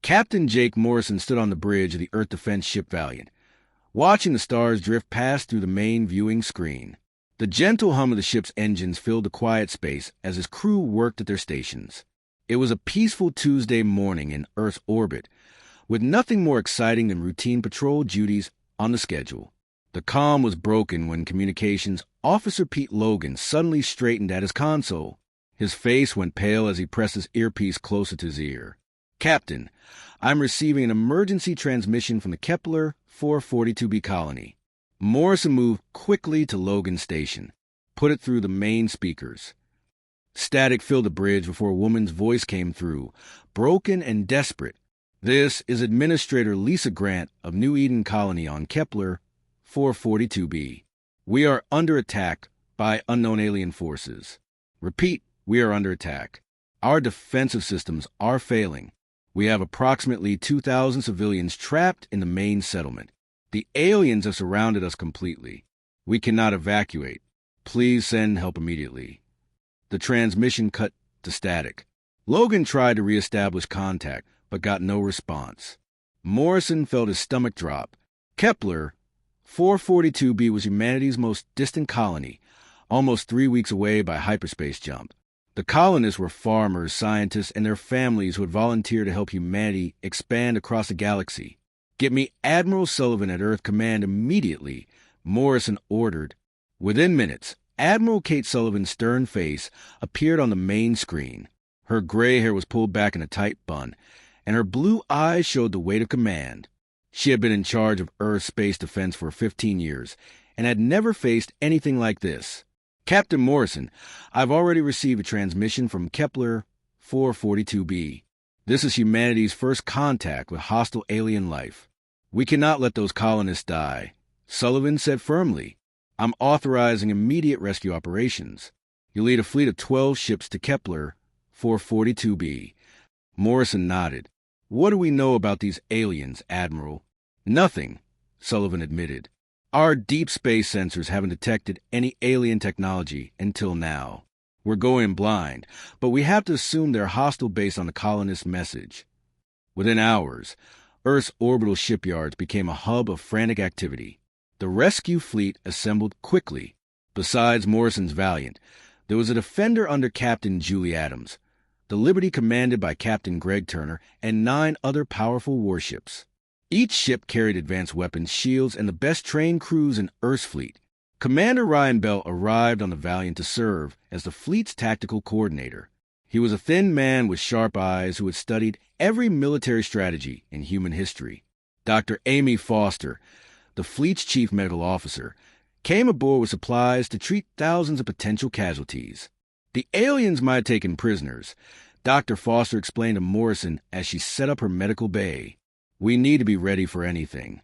Captain Jake Morrison stood on the bridge of the Earth Defense ship Valiant, watching the stars drift past through the main viewing screen. The gentle hum of the ship's engines filled the quiet space as his crew worked at their stations. It was a peaceful Tuesday morning in Earth's orbit, with nothing more exciting than routine patrol duties on the schedule. The calm was broken when Communications Officer Pete Logan suddenly straightened at his console. His face went pale as he pressed his earpiece closer to his ear. "Captain, I'm receiving an emergency transmission from the Kepler 442b colony." Morrison moved quickly to Logan's station, put it through the main speakers. Static filled the bridge before a woman's voice came through, broken and desperate. "This is Administrator Lisa Grant of New Eden Colony on Kepler 442b. We are under attack by unknown alien forces. Repeat, we are under attack. Our defensive systems are failing. We have approximately 2,000 civilians trapped in the main settlement. The aliens have surrounded us completely. We cannot evacuate. Please send help immediately." The transmission cut to static. Logan tried to reestablish contact, but got no response. Morrison felt his stomach drop. Kepler 442b was humanity's most distant colony, almost 3 weeks away by hyperspace jump. The colonists were farmers, scientists, and their families who had volunteered to help humanity expand across the galaxy. "Get me Admiral Sullivan at Earth Command immediately," Morrison ordered. Within minutes, Admiral Kate Sullivan's stern face appeared on the main screen. Her gray hair was pulled back in a tight bun, and her blue eyes showed the weight of command. She had been in charge of Earth's space defense for 15 years and had never faced anything like this. "Captain Morrison, I've already received a transmission from Kepler 442b. This is humanity's first contact with hostile alien life. We cannot let those colonists die," Sullivan said firmly. "I'm authorizing immediate rescue operations. You'll lead a fleet of 12 ships to Kepler 442b. Morrison nodded. "What do we know about these aliens, Admiral?" "Nothing," Sullivan admitted. "Our deep space sensors haven't detected any alien technology until now. We're going blind, but we have to assume they're hostile based on the colonists' message." Within hours, Earth's orbital shipyards became a hub of frantic activity. The rescue fleet assembled quickly. Besides Morrison's Valiant, there was a Defender under Captain Julie Adams, the Liberty commanded by Captain Greg Turner, and 9 other powerful warships. Each ship carried advanced weapons, shields, and the best-trained crews in Earth's fleet. Commander Ryan Bell arrived on the Valiant to serve as the fleet's tactical coordinator. He was a thin man with sharp eyes who had studied every military strategy in human history. Dr. Amy Foster, the fleet's chief medical officer, came aboard with supplies to treat thousands of potential casualties. "The aliens might have taken prisoners," Dr. Foster explained to Morrison as she set up her medical bay. "We need to be ready for anything."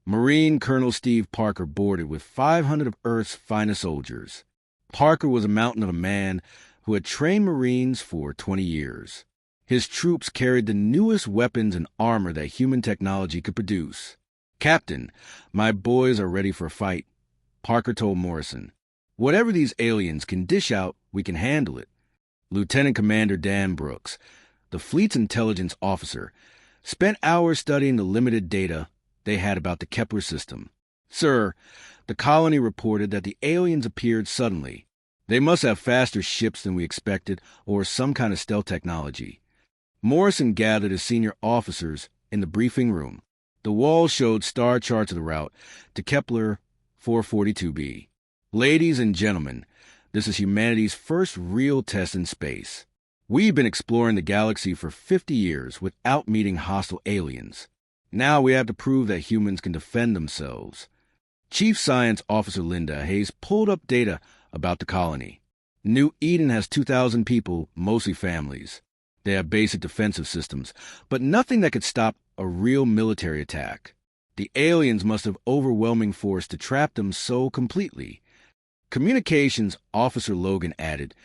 Marine Colonel Steve Parker boarded with 500 of Earth's finest soldiers. Parker was a mountain of a man who had trained Marines for 20 years. His troops carried the newest weapons and armor that human technology could produce. "Captain, my boys are ready for a fight," Parker told Morrison. "Whatever these aliens can dish out, we can handle it." Lieutenant Commander Dan Brooks, the fleet's intelligence officer, spent hours studying the limited data they had about the Kepler system. "Sir, the colony reported that the aliens appeared suddenly. They must have faster ships than we expected or some kind of stealth technology." Morrison gathered his senior officers in the briefing room. The walls showed star charts of the route to Kepler 442b. "Ladies and gentlemen, this is humanity's first real test in space. We've been exploring the galaxy for 50 years without meeting hostile aliens. Now we have to prove that humans can defend themselves." Chief Science Officer Linda Hayes pulled up data about the colony. New Eden has 2,000 people, mostly families. They have basic defensive systems, but nothing that could stop a real military attack. The aliens must have overwhelming force to trap them so completely. Communications Officer Logan added,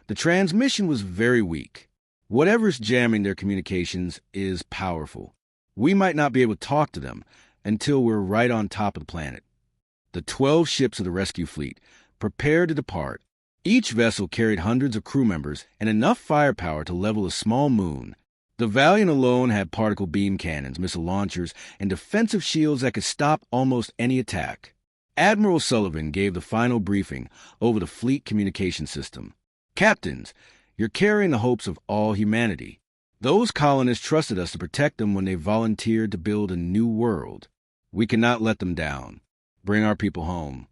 "The transmission was very weak. Whatever's jamming their communications is powerful. We might not be able to talk to them until we're right on top of the planet." The 12 ships of the rescue fleet prepared to depart. Each vessel carried hundreds of crew members and enough firepower to level a small moon. The Valiant alone had particle beam cannons, missile launchers, and defensive shields that could stop almost any attack. Admiral Sullivan gave the final briefing over the fleet communication system. Captains, you're carrying the hopes of all humanity. Those colonists trusted us to protect them when they volunteered to build a new world. We cannot let them down. Bring our people home.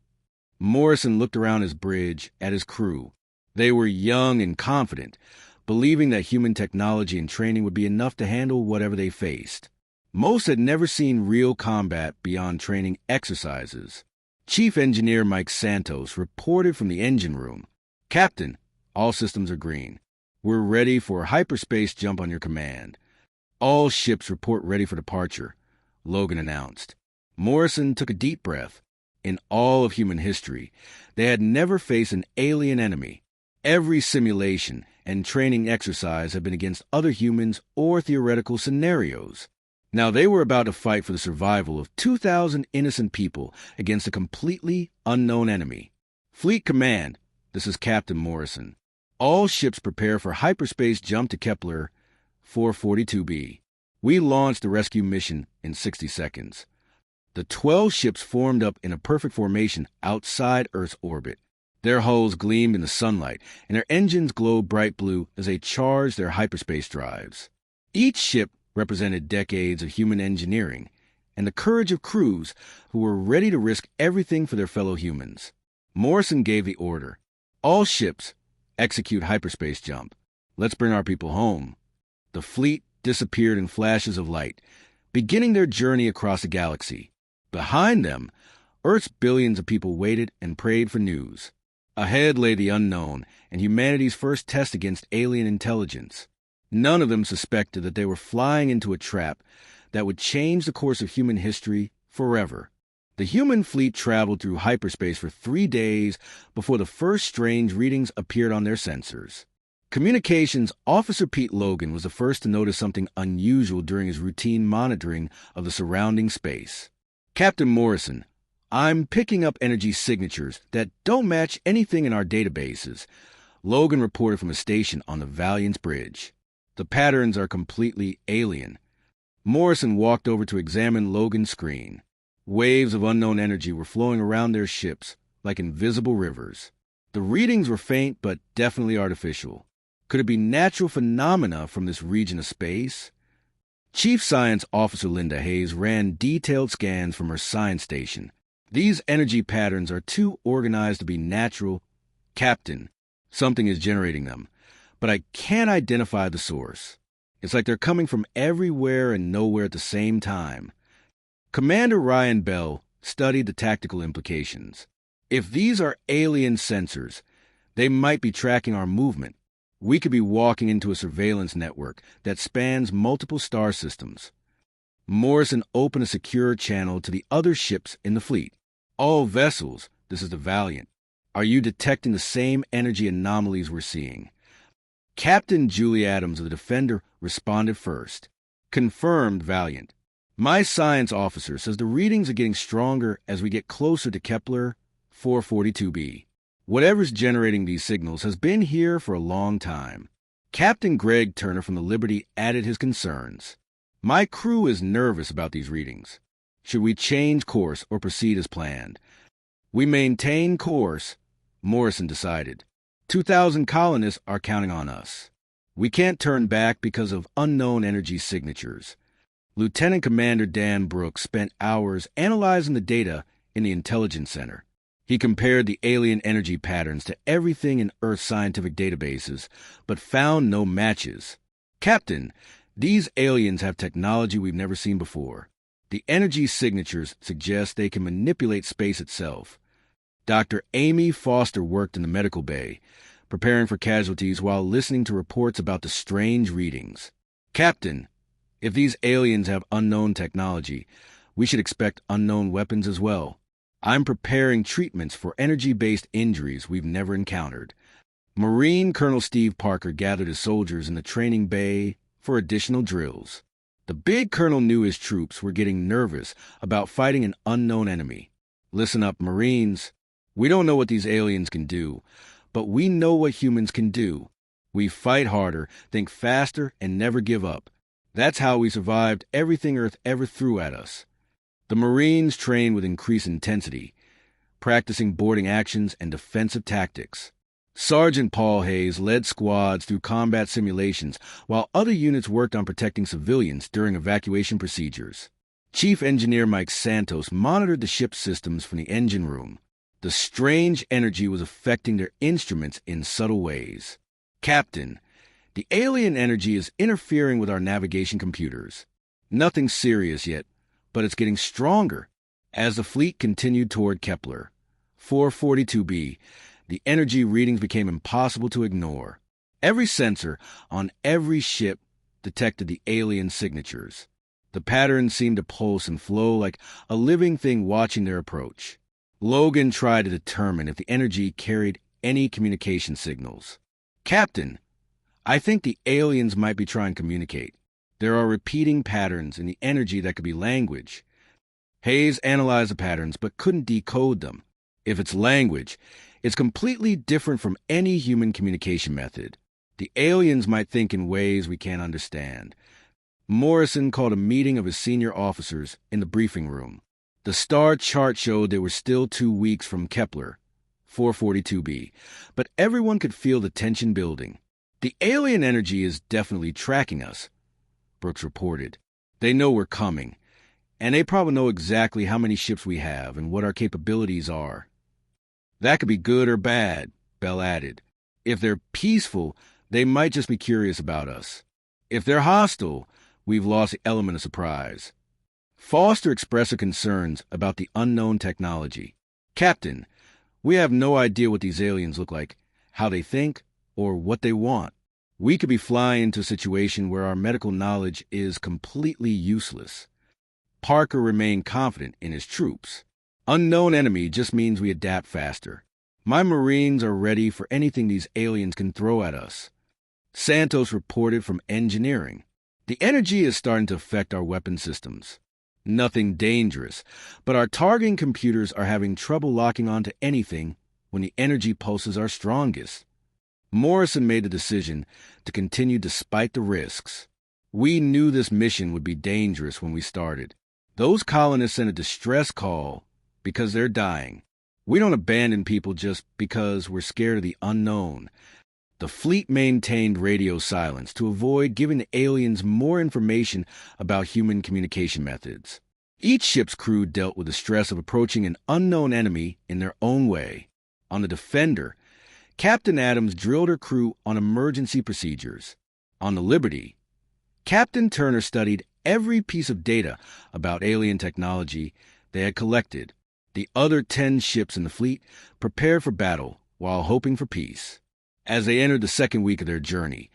Morrison looked around his bridge at his crew. They were young and confident, believing that human technology and training would be enough to handle whatever they faced. Most had never seen real combat beyond training exercises. Chief Engineer Mike Santos reported from the engine room. Captain, all systems are green. We're ready for a hyperspace jump on your command. All ships report ready for departure, Logan announced. Morrison took a deep breath. In all of human history, they had never faced an alien enemy. Every simulation and training exercise had been against other humans or theoretical scenarios. Now they were about to fight for the survival of 2,000 innocent people against a completely unknown enemy. Fleet Command, this is Captain Morrison. All ships prepare for hyperspace jump to Kepler 442b. We launched the rescue mission in 60 seconds. The 12 ships formed up in a perfect formation outside Earth's orbit. Their hulls gleamed in the sunlight, and their engines glowed bright blue as they charged their hyperspace drives. Each ship represented decades of human engineering and the courage of crews who were ready to risk everything for their fellow humans. Morrison gave the order. All ships, execute hyperspace jump. Let's bring our people home. The fleet disappeared in flashes of light, beginning their journey across the galaxy. Behind them, Earth's billions of people waited and prayed for news. Ahead lay the unknown and humanity's first test against alien intelligence. None of them suspected that they were flying into a trap that would change the course of human history forever. The human fleet traveled through hyperspace for 3 days before the first strange readings appeared on their sensors. Communications Officer Pete Logan was the first to notice something unusual during his routine monitoring of the surrounding space. Captain Morrison, I'm picking up energy signatures that don't match anything in our databases, Logan reported from a station on the Valiant's bridge. The patterns are completely alien. Morrison walked over to examine Logan's screen. Waves of unknown energy were flowing around their ships like invisible rivers. The readings were faint but definitely artificial. Could it be natural phenomena from this region of space? Chief Science Officer Linda Hayes ran detailed scans from her science station. These energy patterns are too organized to be natural. Captain, something is generating them, but I can't identify the source. It's like they're coming from everywhere and nowhere at the same time. Commander Ryan Bell studied the tactical implications. If these are alien sensors, they might be tracking our movement. We could be walking into a surveillance network that spans multiple star systems. Morrison opened a secure channel to the other ships in the fleet. All vessels, this is the Valiant. Are you detecting the same energy anomalies we're seeing? Captain Julie Adams of the Defender responded first. Confirmed, Valiant. My science officer says the readings are getting stronger as we get closer to Kepler 442b. Whatever's generating these signals has been here for a long time. Captain Greg Turner from the Liberty added his concerns. My crew is nervous about these readings. Should we change course or proceed as planned? We maintain course, Morrison decided. 2,000 colonists are counting on us. We can't turn back because of unknown energy signatures. Lieutenant Commander Dan Brooks spent hours analyzing the data in the Intelligence Center. He compared the alien energy patterns to everything in Earth's scientific databases, but found no matches. Captain, these aliens have technology we've never seen before. The energy signatures suggest they can manipulate space itself. Dr. Amy Foster worked in the medical bay, preparing for casualties while listening to reports about the strange readings. Captain, if these aliens have unknown technology, we should expect unknown weapons as well. I'm preparing treatments for energy-based injuries we've never encountered. Marine Colonel Steve Parker gathered his soldiers in the training bay for additional drills. The big colonel knew his troops were getting nervous about fighting an unknown enemy. Listen up, Marines. We don't know what these aliens can do, but we know what humans can do. We fight harder, think faster, and never give up. That's how we survived everything Earth ever threw at us. The Marines trained with increased intensity, practicing boarding actions and defensive tactics. Sergeant Paul Hayes led squads through combat simulations, while other units worked on protecting civilians during evacuation procedures. Chief Engineer Mike Santos monitored the ship's systems from the engine room. The strange energy was affecting their instruments in subtle ways. Captain, the alien energy is interfering with our navigation computers. Nothing serious yet, but it's getting stronger. As the fleet continued toward Kepler 442b, the energy readings became impossible to ignore. Every sensor on every ship detected the alien signatures. The patterns seemed to pulse and flow like a living thing watching their approach. Logan tried to determine if the energy carried any communication signals. Captain, I think the aliens might be trying to communicate. There are repeating patterns in the energy that could be language. Hayes analyzed the patterns but couldn't decode them. If it's language, it's completely different from any human communication method. The aliens might think in ways we can't understand. Morrison called a meeting of his senior officers in the briefing room. The star chart showed they were still 2 weeks from Kepler 442b, but everyone could feel the tension building. The alien energy is definitely tracking us, Brooks reported. They know we're coming, and they probably know exactly how many ships we have and what our capabilities are. That could be good or bad, Bell added. If they're peaceful, they might just be curious about us. If they're hostile, we've lost the element of surprise. Foster expressed her concerns about the unknown technology. Captain, we have no idea what these aliens look like, how they think, or what they want. We could be flying into a situation where our medical knowledge is completely useless. Parker remained confident in his troops. Unknown enemy just means we adapt faster. My Marines are ready for anything these aliens can throw at us. Santos reported from engineering. The energy is starting to affect our weapon systems. Nothing dangerous, but our targeting computers are having trouble locking onto anything when the energy pulses are strongest. Morrison made the decision to continue despite the risks. We knew this mission would be dangerous when we started. Those colonists sent a distress call because they're dying. We don't abandon people just because we're scared of the unknown. The fleet maintained radio silence to avoid giving the aliens more information about human communication methods. Each ship's crew dealt with the stress of approaching an unknown enemy in their own way. On the Defender, Captain Adams drilled her crew on emergency procedures. On the Liberty, Captain Turner studied every piece of data about alien technology they had collected. The other 10 ships in the fleet prepared for battle while hoping for peace. As they entered the second week of their journey,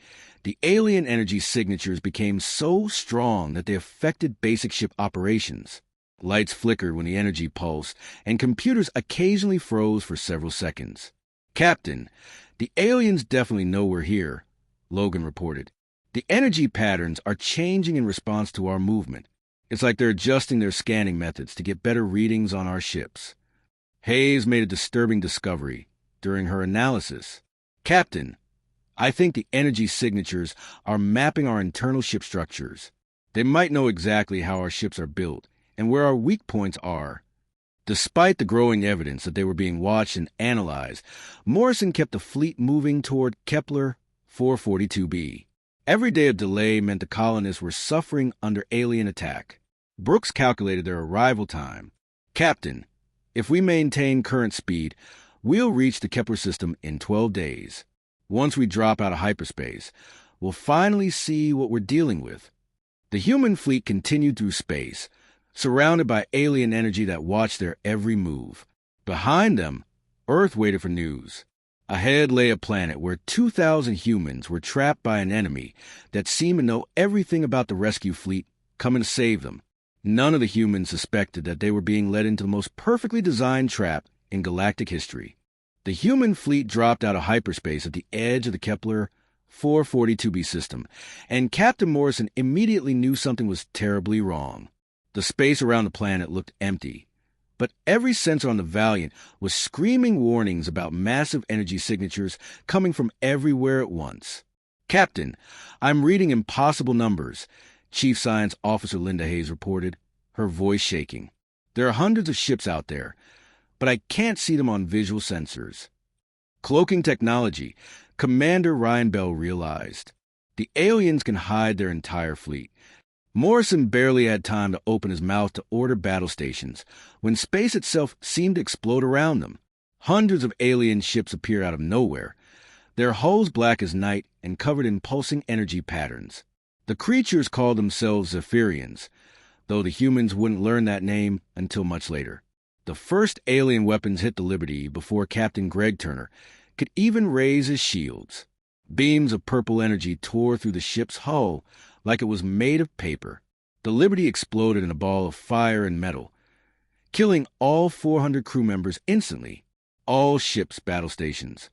the alien energy signatures became so strong that they affected basic ship operations. Lights flickered when the energy pulsed, and computers occasionally froze for several seconds. Captain, the aliens definitely know we're here, Logan reported. The energy patterns are changing in response to our movement. It's like they're adjusting their scanning methods to get better readings on our ships. Hayes made a disturbing discovery during her analysis. Captain, I think the energy signatures are mapping our internal ship structures. They might know exactly how our ships are built and where our weak points are. Despite the growing evidence that they were being watched and analyzed, Morrison kept the fleet moving toward Kepler 442b. Every day of delay meant the colonists were suffering under alien attack. Brooks calculated their arrival time. Captain, if we maintain current speed, we'll reach the Kepler system in 12 days. Once we drop out of hyperspace, we'll finally see what we're dealing with. The human fleet continued through space, surrounded by alien energy that watched their every move. Behind them, Earth waited for news. Ahead lay a planet where 2,000 humans were trapped by an enemy that seemed to know everything about the rescue fleet coming to save them. None of the humans suspected that they were being led into the most perfectly designed trap in galactic history. The human fleet dropped out of hyperspace at the edge of the Kepler 442b system, and Captain Morrison immediately knew something was terribly wrong. The space around the planet looked empty, but every sensor on the Valiant was screaming warnings about massive energy signatures coming from everywhere at once. Captain, I'm reading impossible numbers. Chief Science Officer Linda Hayes reported, her voice shaking. There are hundreds of ships out there, but I can't see them on visual sensors. Cloaking technology, Commander Ryan Bell realized. The aliens can hide their entire fleet. Morrison barely had time to open his mouth to order battle stations when space itself seemed to explode around them. Hundreds of alien ships appeared out of nowhere, their hulls black as night and covered in pulsing energy patterns. The creatures called themselves Zephyrians, though the humans wouldn't learn that name until much later. The first alien weapons hit the Liberty before Captain Greg Turner could even raise his shields. Beams of purple energy tore through the ship's hull like it was made of paper. The Liberty exploded in a ball of fire and metal, killing all 400 crew members instantly. All ships' battle stations.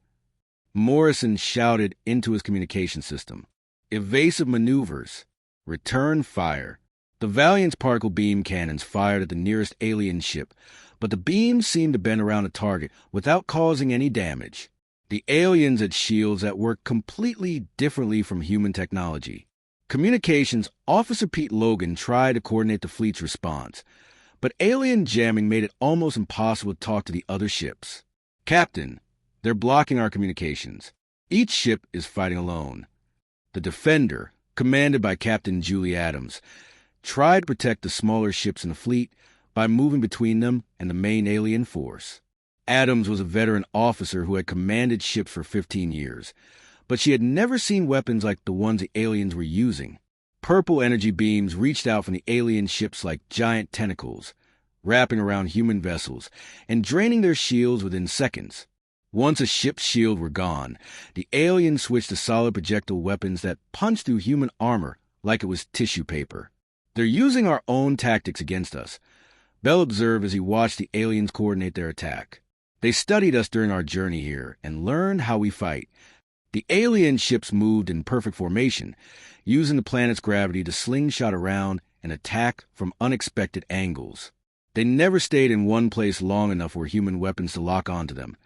Morrison shouted into his communication system. Evasive maneuvers. Return fire. The Valiant's particle beam cannons fired at the nearest alien ship, but the beams seemed to bend around the target without causing any damage. The aliens had shields that worked completely differently from human technology. Communications Officer Pete Logan tried to coordinate the fleet's response, but alien jamming made it almost impossible to talk to the other ships. Captain, they're blocking our communications. Each ship is fighting alone. The Defender, commanded by Captain Julie Adams, tried to protect the smaller ships in the fleet by moving between them and the main alien force. Adams was a veteran officer who had commanded ships for 15 years, but she had never seen weapons like the ones the aliens were using. Purple energy beams reached out from the alien ships like giant tentacles, wrapping around human vessels and draining their shields within seconds. Once a ship's shield were gone, the aliens switched to solid projectile weapons that punched through human armor like it was tissue paper. They're using our own tactics against us, Bell observed as he watched the aliens coordinate their attack. They studied us during our journey here and learned how we fight. The alien ships moved in perfect formation, using the planet's gravity to slingshot around and attack from unexpected angles. They never stayed in one place long enough for human weapons to lock onto them,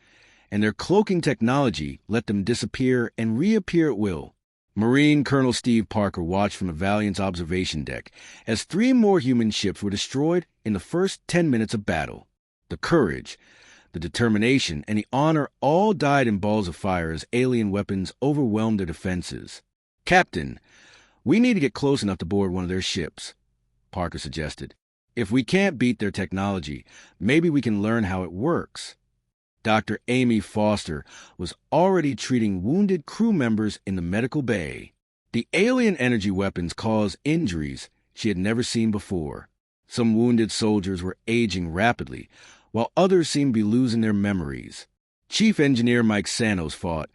and their cloaking technology let them disappear and reappear at will. Marine Colonel Steve Parker watched from the Valiant's observation deck as 3 more human ships were destroyed in the first 10 minutes of battle. The courage, the determination, and the honor all died in balls of fire as alien weapons overwhelmed their defenses. Captain, we need to get close enough to board one of their ships, Parker suggested. If we can't beat their technology, maybe we can learn how it works. Dr. Amy Foster was already treating wounded crew members in the medical bay. The alien energy weapons caused injuries she had never seen before. Some wounded soldiers were aging rapidly, while others seemed to be losing their memories. Chief Engineer Mike Sanos fought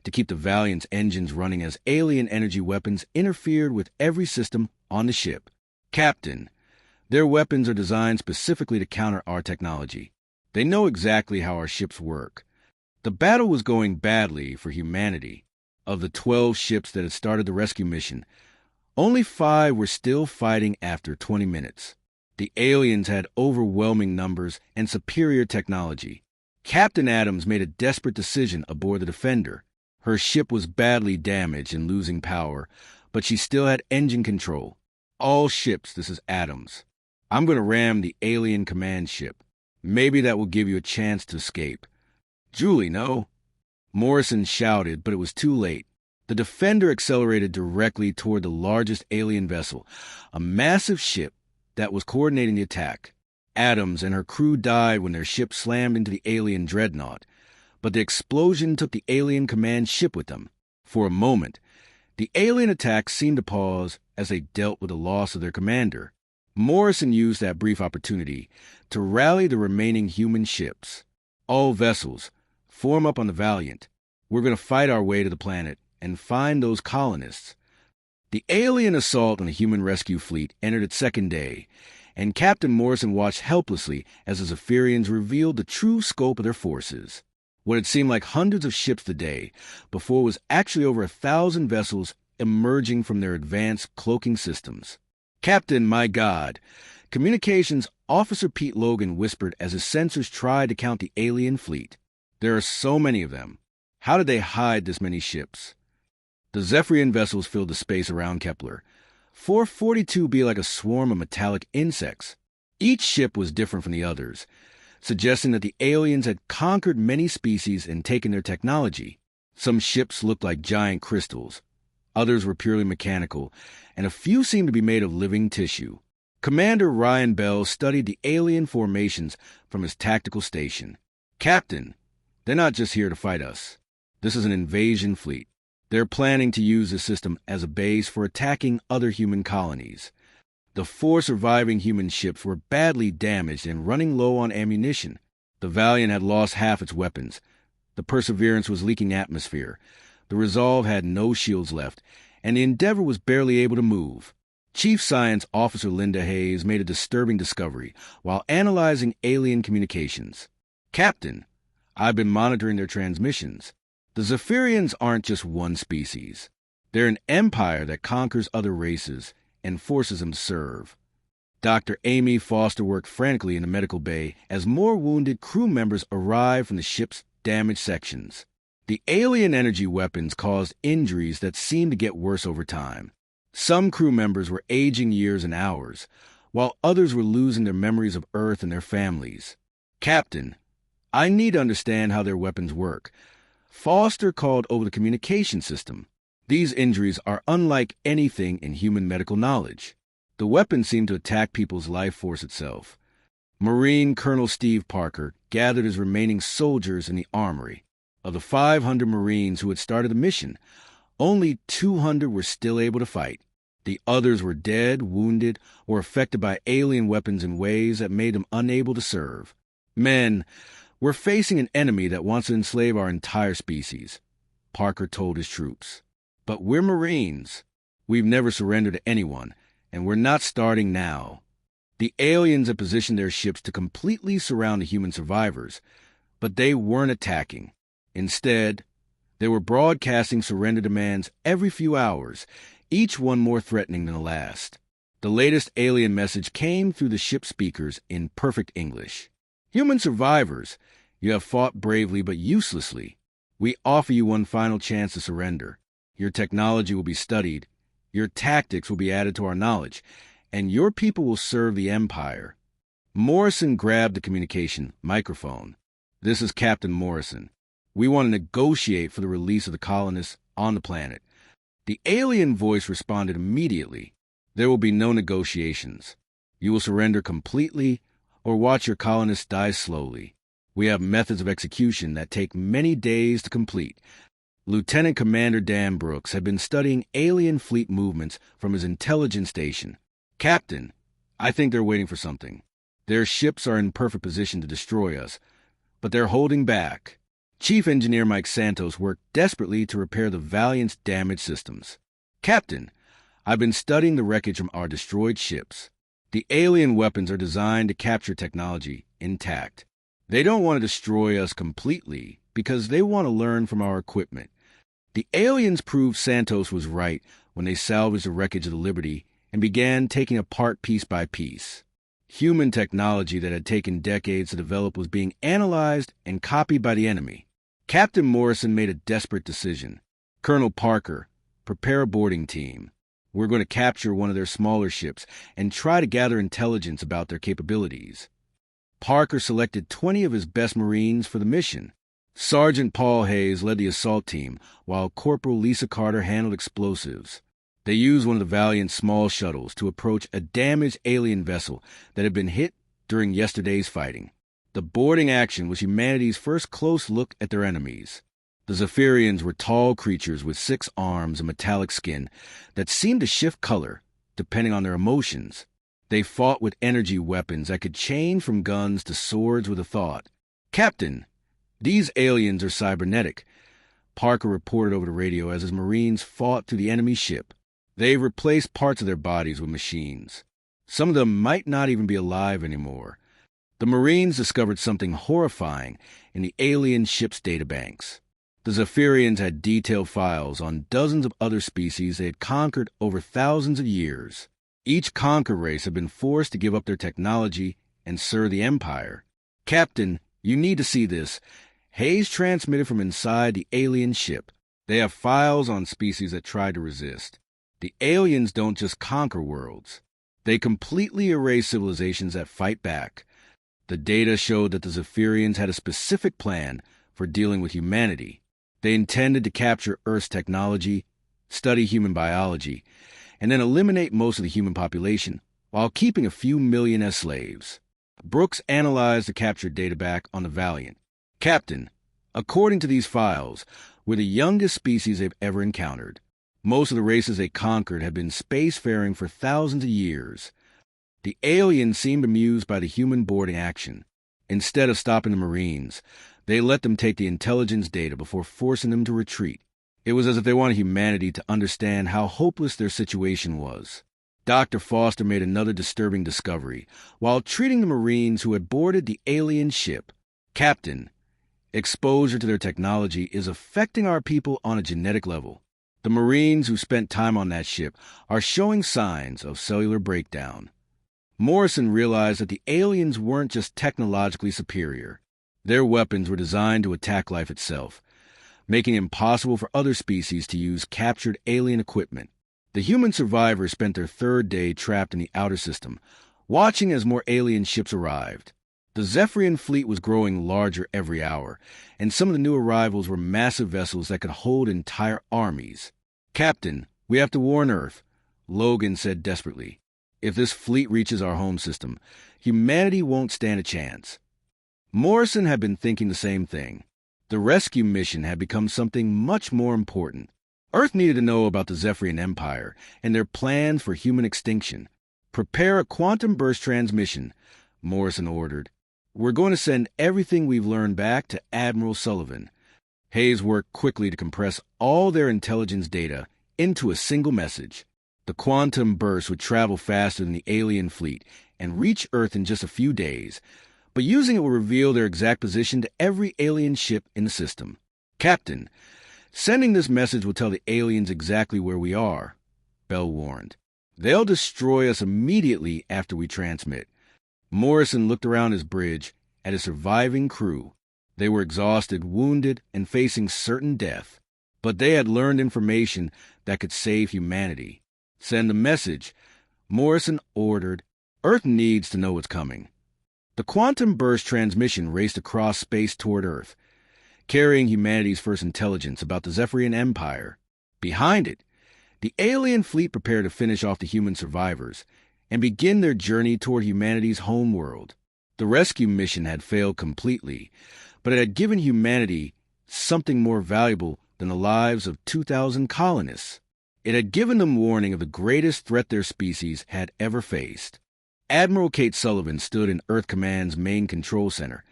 to keep the Valiant's engines running as alien energy weapons interfered with every system on the ship. Captain, their weapons are designed specifically to counter our technology. They know exactly how our ships work. The battle was going badly for humanity. Of the 12 ships that had started the rescue mission, only 5 were still fighting after 20 minutes. The aliens had overwhelming numbers and superior technology. Captain Adams made a desperate decision aboard the Defender. Her ship was badly damaged and losing power, but she still had engine control. All ships, this is Adams. I'm going to ram the alien command ship. Maybe that will give you a chance to escape. Julie, no. Morrison shouted, but it was too late. The Defender accelerated directly toward the largest alien vessel, a massive ship that was coordinating the attack. Adams and her crew died when their ship slammed into the alien dreadnought, but the explosion took the alien command ship with them. For a moment, the alien attack seemed to pause as they dealt with the loss of their commander. Morrison used that brief opportunity to rally the remaining human ships. All vessels, form up on the Valiant. We're going to fight our way to the planet and find those colonists. The alien assault on the human rescue fleet entered its second day, and Captain Morrison watched helplessly as the Zephyrians revealed the true scope of their forces. What had seemed like hundreds of ships today before was actually over 1,000 vessels emerging from their advanced cloaking systems. Captain, my God, Communications Officer Pete Logan whispered as his sensors tried to count the alien fleet. There are so many of them. How did they hide this many ships? The Zephyrian vessels filled the space around Kepler, 442 be like a swarm of metallic insects. Each ship was different from the others, suggesting that the aliens had conquered many species and taken their technology. Some ships looked like giant crystals, others were purely mechanical, and a few seemed to be made of living tissue. Commander Ryan Bell studied the alien formations from his tactical station. "Captain, they're not just here to fight us. This is an invasion fleet. They're planning to use the system as a base for attacking other human colonies." The 4 surviving human ships were badly damaged and running low on ammunition. The Valiant had lost half its weapons. The Perseverance was leaking atmosphere. The Resolve had no shields left, and the Endeavor was barely able to move. Chief Science Officer Linda Hayes made a disturbing discovery while analyzing alien communications. "Captain, I've been monitoring their transmissions. The Zephyrians aren't just one species. They're an empire that conquers other races and forces them to serve." Dr. Amy Foster worked frantically in the medical bay as more wounded crew members arrived from the ship's damaged sections. The alien energy weapons caused injuries that seemed to get worse over time. Some crew members were aging years and hours, while others were losing their memories of Earth and their families. "Captain, I need to understand how their weapons work." Foster called over the communication system. "These injuries are unlike anything in human medical knowledge. The weapons seem to attack people's life force itself." Marine Colonel Steve Parker gathered his remaining soldiers in the armory. Of the 500 Marines who had started the mission, only 200 were still able to fight. The others were dead, wounded, or affected by alien weapons in ways that made them unable to serve. "Men, we're facing an enemy that wants to enslave our entire species," Parker told his troops. "But we're Marines. We've never surrendered to anyone, and we're not starting now." The aliens had positioned their ships to completely surround the human survivors, but they weren't attacking. Instead, they were broadcasting surrender demands every few hours, each one more threatening than the last. The latest alien message came through the ship speakers in perfect English. "Human survivors, you have fought bravely but uselessly. We offer you one final chance to surrender. Your technology will be studied, your tactics will be added to our knowledge, and your people will serve the Empire." Morrison grabbed the communication microphone. "This is Captain Morrison. We want to negotiate for the release of the colonists on the planet." The alien voice responded immediately. "There will be no negotiations. You will surrender completely or watch your colonists die slowly. We have methods of execution that take many days to complete." Lieutenant Commander Dan Brooks had been studying alien fleet movements from his intelligence station. "Captain, I think they're waiting for something. Their ships are in perfect position to destroy us, but they're holding back." Chief Engineer Mike Santos worked desperately to repair the Valiant's damaged systems. "Captain, I've been studying the wreckage from our destroyed ships. The alien weapons are designed to capture technology intact. They don't want to destroy us completely because they want to learn from our equipment." The aliens proved Santos was right when they salvaged the wreckage of the Liberty and began taking apart piece by piece. Human technology that had taken decades to develop was being analyzed and copied by the enemy. Captain Morrison made a desperate decision. "Colonel Parker, prepare a boarding team. We're going to capture one of their smaller ships and try to gather intelligence about their capabilities." Parker selected 20 of his best Marines for the mission. Sergeant Paul Hayes led the assault team, while Corporal Lisa Carter handled explosives. They used one of the Valiant's small shuttles to approach a damaged alien vessel that had been hit during yesterday's fighting. The boarding action was humanity's first close look at their enemies. The Zephyrians were tall creatures with 6 arms and metallic skin that seemed to shift color depending on their emotions. They fought with energy weapons that could change from guns to swords with a thought. "Captain, these aliens are cybernetic," Parker reported over the radio as his Marines fought through the enemy ship. "They've replaced parts of their bodies with machines. Some of them might not even be alive anymore." The Marines discovered something horrifying in the alien ship's databanks. The Zephyrians had detailed files on dozens of other species they had conquered over thousands of years. Each conquer race had been forced to give up their technology and serve the Empire. "Captain, you need to see this." Hayes transmitted from inside the alien ship. "They have files on species that tried to resist. The aliens don't just conquer worlds. They completely erase civilizations that fight back. The data showed that the Zephyrians had a specific plan for dealing with humanity. They intended to capture Earth's technology, study human biology, and then eliminate most of the human population while keeping a few million as slaves. Brooks analyzed the captured data back on the Valiant. Captain, according to these files, we're the youngest species they've ever encountered. Most of the races they conquered have been spacefaring for thousands of years. The aliens seemed amused by the human boarding action. Instead of stopping the Marines, they let them take the intelligence data before forcing them to retreat. It was as if they wanted humanity to understand how hopeless their situation was. Dr. Foster made another disturbing discovery while treating the Marines who had boarded the alien ship. Captain, exposure to their technology is affecting our people on a genetic level. The Marines who spent time on that ship are showing signs of cellular breakdown. Morrison realized that the aliens weren't just technologically superior. Their weapons were designed to attack life itself, making it impossible for other species to use captured alien equipment. The human survivors spent their third day trapped in the outer system, watching as more alien ships arrived. The Zephyrian fleet was growing larger every hour, and some of the new arrivals were massive vessels that could hold entire armies. Captain, we have to warn Earth, Logan said desperately. If this fleet reaches our home system, humanity won't stand a chance. Morrison had been thinking the same thing. The rescue mission had become something much more important. Earth needed to know about the Zephyrian Empire and their plans for human extinction. Prepare a quantum burst transmission, Morrison ordered. We're going to send everything we've learned back to Admiral Sullivan. Hayes worked quickly to compress all their intelligence data into a single message. The quantum burst would travel faster than the alien fleet and reach Earth in just a few days, but using it will reveal their exact position to every alien ship in the system. Captain, sending this message will tell the aliens exactly where we are, Bell warned. They'll destroy us immediately after we transmit. Morrison looked around his bridge at his surviving crew. They were exhausted, wounded, and facing certain death. But they had learned information that could save humanity. Send a message, Morrison ordered. Earth needs to know what's coming. The quantum burst transmission raced across space toward Earth, carrying humanity's first intelligence about the Zephyrian Empire. Behind it, the alien fleet prepared to finish off the human survivors and begin their journey toward humanity's home world. The rescue mission had failed completely, but it had given humanity something more valuable than the lives of 2,000 colonists. It had given them warning of the greatest threat their species had ever faced. Admiral Kate Sullivan stood in Earth Command's main control center,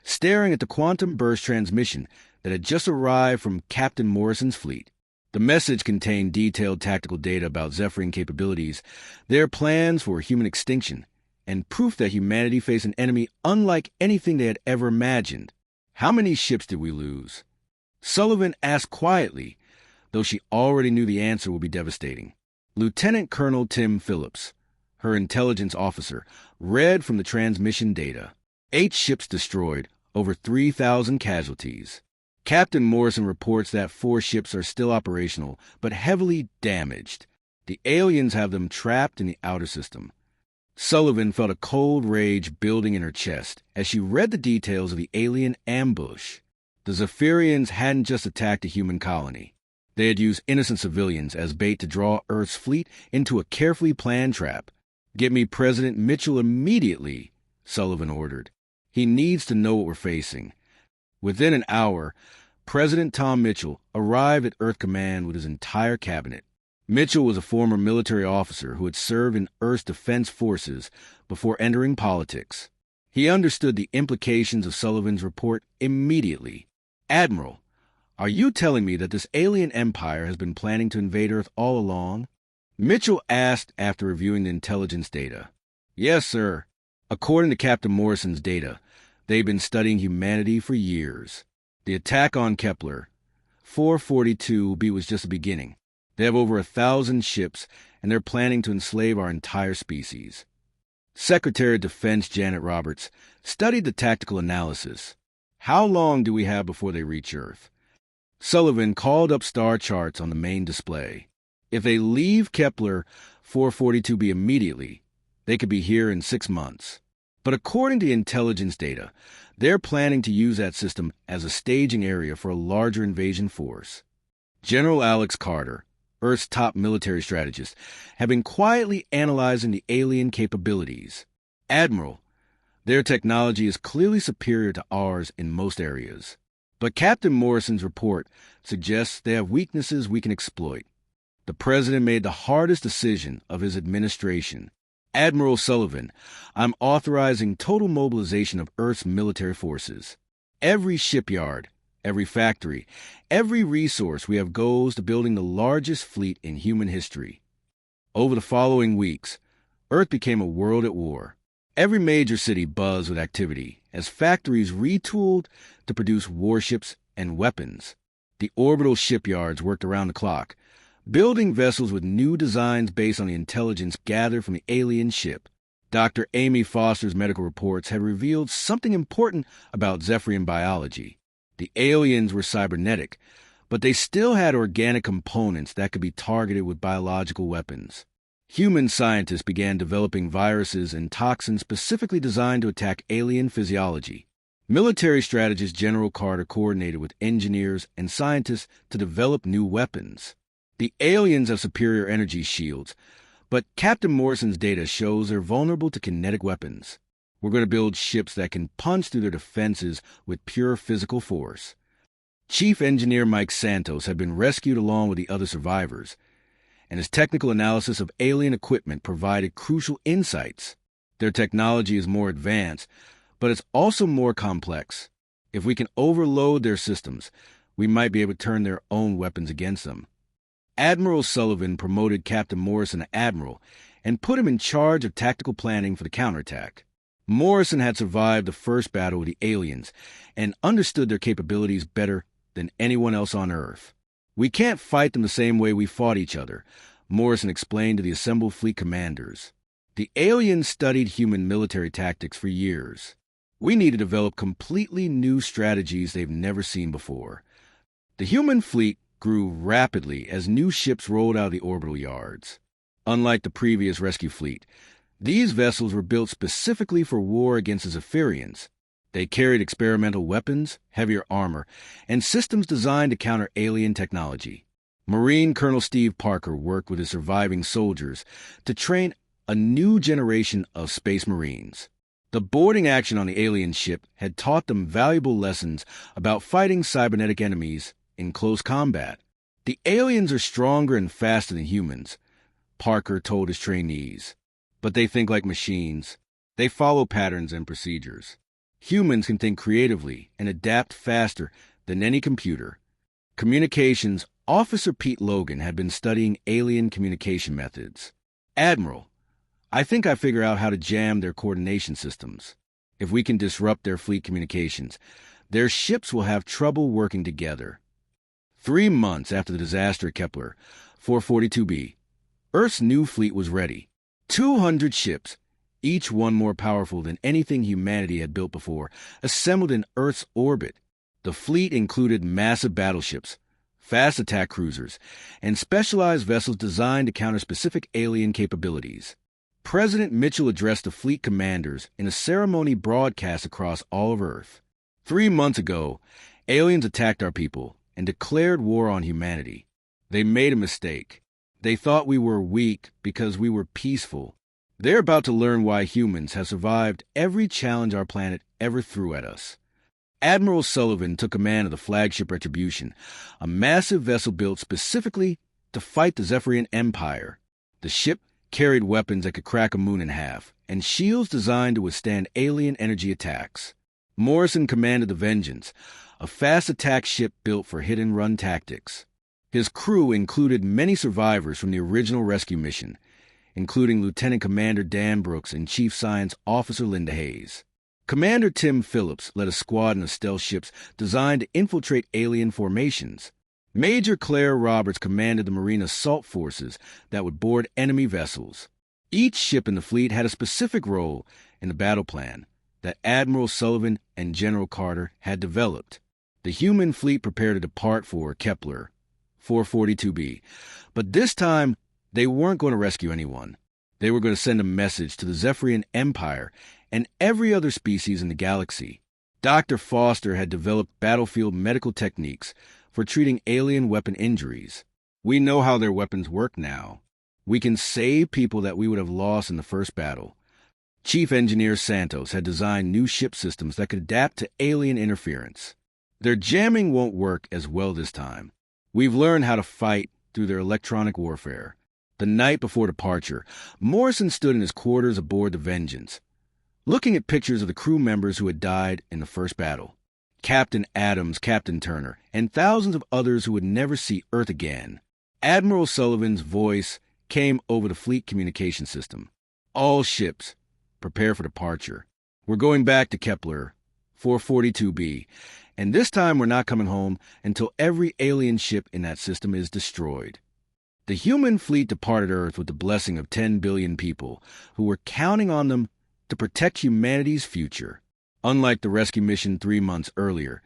staring at the quantum burst transmission that had just arrived from Captain Morrison's fleet. The message contained detailed tactical data about Zephyrian capabilities, their plans for human extinction, and proof that humanity faced an enemy unlike anything they had ever imagined. How many ships did we lose? Sullivan asked quietly, though she already knew the answer would be devastating. Lieutenant Colonel Tim Phillips, her intelligence officer, read from the transmission data. 8 ships destroyed, over 3,000 casualties. Captain Morrison reports that 4 ships are still operational, but heavily damaged. The aliens have them trapped in the outer system. Sullivan felt a cold rage building in her chest as she read the details of the alien ambush. The Zephyrians hadn't just attacked a human colony. They had used innocent civilians as bait to draw Earth's fleet into a carefully planned trap. Get me President Mitchell immediately, Sullivan ordered. He needs to know what we're facing. Within an hour, President Tom Mitchell arrived at Earth Command with his entire cabinet. Mitchell was a former military officer who had served in Earth's defense forces before entering politics. He understood the implications of Sullivan's report immediately. Admiral, are you telling me that this alien empire has been planning to invade Earth all along? Mitchell asked after reviewing the intelligence data. Yes, sir. According to Captain Morrison's data, they've been studying humanity for years. The attack on Kepler 442b was just the beginning. They have over 1,000 ships, and they're planning to enslave our entire species. Secretary of Defense Janet Roberts studied the tactical analysis. How long do we have before they reach Earth? Sullivan called up star charts on the main display. If they leave Kepler 442b immediately, they could be here in 6 months. But according to intelligence data, they're planning to use that system as a staging area for a larger invasion force. General Alex Carter, Earth's top military strategist, have been quietly analyzing the alien capabilities. Admiral, their technology is clearly superior to ours in most areas. But Captain Morrison's report suggests they have weaknesses we can exploit. The president made the hardest decision of his administration. Admiral Sullivan, I'm authorizing total mobilization of Earth's military forces. Every shipyard, every factory, every resource we have goes to building the largest fleet in human history. Over the following weeks, Earth became a world at war. Every major city buzzed with activity as factories retooled to produce warships and weapons. The orbital shipyards worked around the clock, building vessels with new designs based on the intelligence gathered from the alien ship. Dr. Amy Foster's medical reports had revealed something important about Zephyrian biology. The aliens were cybernetic, but they still had organic components that could be targeted with biological weapons. Human scientists began developing viruses and toxins specifically designed to attack alien physiology. Military strategist General Carter coordinated with engineers and scientists to develop new weapons. The aliens have superior energy shields, but Captain Morrison's data shows they're vulnerable to kinetic weapons. We're going to build ships that can punch through their defenses with pure physical force. Chief Engineer Mike Santos had been rescued along with the other survivors, and his technical analysis of alien equipment provided crucial insights. Their technology is more advanced, but it's also more complex. If we can overload their systems, we might be able to turn their own weapons against them. Admiral Sullivan promoted Captain Morrison to Admiral and put him in charge of tactical planning for the counterattack. Morrison had survived the first battle with the aliens and understood their capabilities better than anyone else on Earth. We can't fight them the same way we fought each other, Morrison explained to the assembled fleet commanders. The aliens studied human military tactics for years. We need to develop completely new strategies they've never seen before. The human fleet grew rapidly as new ships rolled out of the orbital yards. Unlike the previous rescue fleet, these vessels were built specifically for war against the Zephyrians. They carried experimental weapons, heavier armor, and systems designed to counter alien technology. Marine Colonel Steve Parker worked with his surviving soldiers to train a new generation of Space Marines. The boarding action on the alien ship had taught them valuable lessons about fighting cybernetic enemies in close combat. The aliens are stronger and faster than humans, Parker told his trainees. But they think like machines. They follow patterns and procedures. Humans can think creatively and adapt faster than any computer. Communications Officer Pete Logan had been studying alien communication methods. Admiral, I think I figure out how to jam their coordination systems. If we can disrupt their fleet communications, their ships will have trouble working together. 3 months after the disaster at Kepler 442b, Earth's new fleet was ready. 200 ships, each one more powerful than anything humanity had built before, assembled in Earth's orbit. The fleet included massive battleships, fast attack cruisers, and specialized vessels designed to counter specific alien capabilities. President Mitchell addressed the fleet commanders in a ceremony broadcast across all of Earth. 3 months ago, aliens attacked our people and declared war on humanity. They made a mistake. They thought we were weak because we were peaceful. They're about to learn why humans have survived every challenge our planet ever threw at us. Admiral Sullivan took command of the flagship Retribution, a massive vessel built specifically to fight the Zephyrian Empire. The ship carried weapons that could crack a moon in half, and shields designed to withstand alien energy attacks. Morrison commanded the Vengeance, a fast attack ship built for hit-and-run tactics. His crew included many survivors from the original rescue mission, including Lieutenant Commander Dan Brooks and Chief Science Officer Linda Hayes. Commander Tim Phillips led a squadron of stealth ships designed to infiltrate alien formations. Major Claire Roberts commanded the Marine assault forces that would board enemy vessels. Each ship in the fleet had a specific role in the battle plan that Admiral Sullivan and General Carter had developed. The human fleet prepared to depart for Kepler 442b. But this time, they weren't going to rescue anyone. They were going to send a message to the Zephyrian Empire and every other species in the galaxy. Dr. Foster had developed battlefield medical techniques for treating alien weapon injuries. We know how their weapons work now. We can save people that we would have lost in the first battle. Chief Engineer Santos had designed new ship systems that could adapt to alien interference. Their jamming won't work as well this time. We've learned how to fight through their electronic warfare. The night before departure, Morrison stood in his quarters aboard the Vengeance, looking at pictures of the crew members who had died in the first battle. Captain Adams, Captain Turner, and thousands of others who would never see Earth again. Admiral Sullivan's voice came over the fleet communication system. All ships, prepare for departure. We're going back to Kepler 442b, and this time we're not coming home until every alien ship in that system is destroyed. The human fleet departed Earth with the blessing of 10 billion people who were counting on them to protect humanity's future. Unlike the rescue mission 3 months earlier,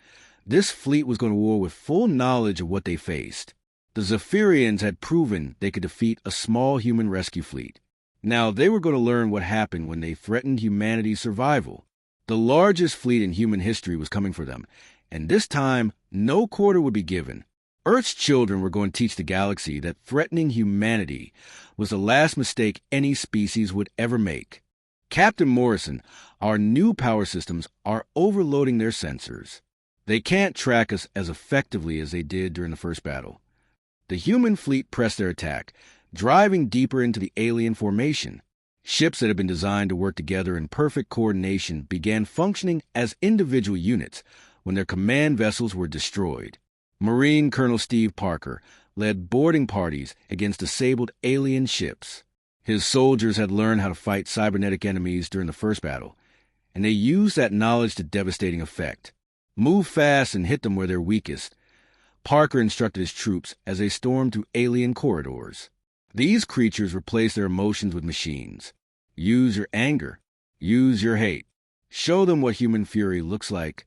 this fleet was going to war with full knowledge of what they faced. The Zephyrians had proven they could defeat a small human rescue fleet. Now they were going to learn what happened when they threatened humanity's survival. The largest fleet in human history was coming for them, and this time no quarter would be given. Earth's children were going to teach the galaxy that threatening humanity was the last mistake any species would ever make. Captain Morrison, our new power systems are overloading their sensors. They can't track us as effectively as they did during the first battle. The human fleet pressed their attack, driving deeper into the alien formation. Ships that had been designed to work together in perfect coordination began functioning as individual units when their command vessels were destroyed. Marine Colonel Steve Parker led boarding parties against disabled alien ships. His soldiers had learned how to fight cybernetic enemies during the first battle, and they used that knowledge to devastating effect. Move fast and hit them where they're weakest. Parker instructed his troops as they stormed through alien corridors. These creatures replaced their emotions with machines. Use your anger. Use your hate. Show them what human fury looks like.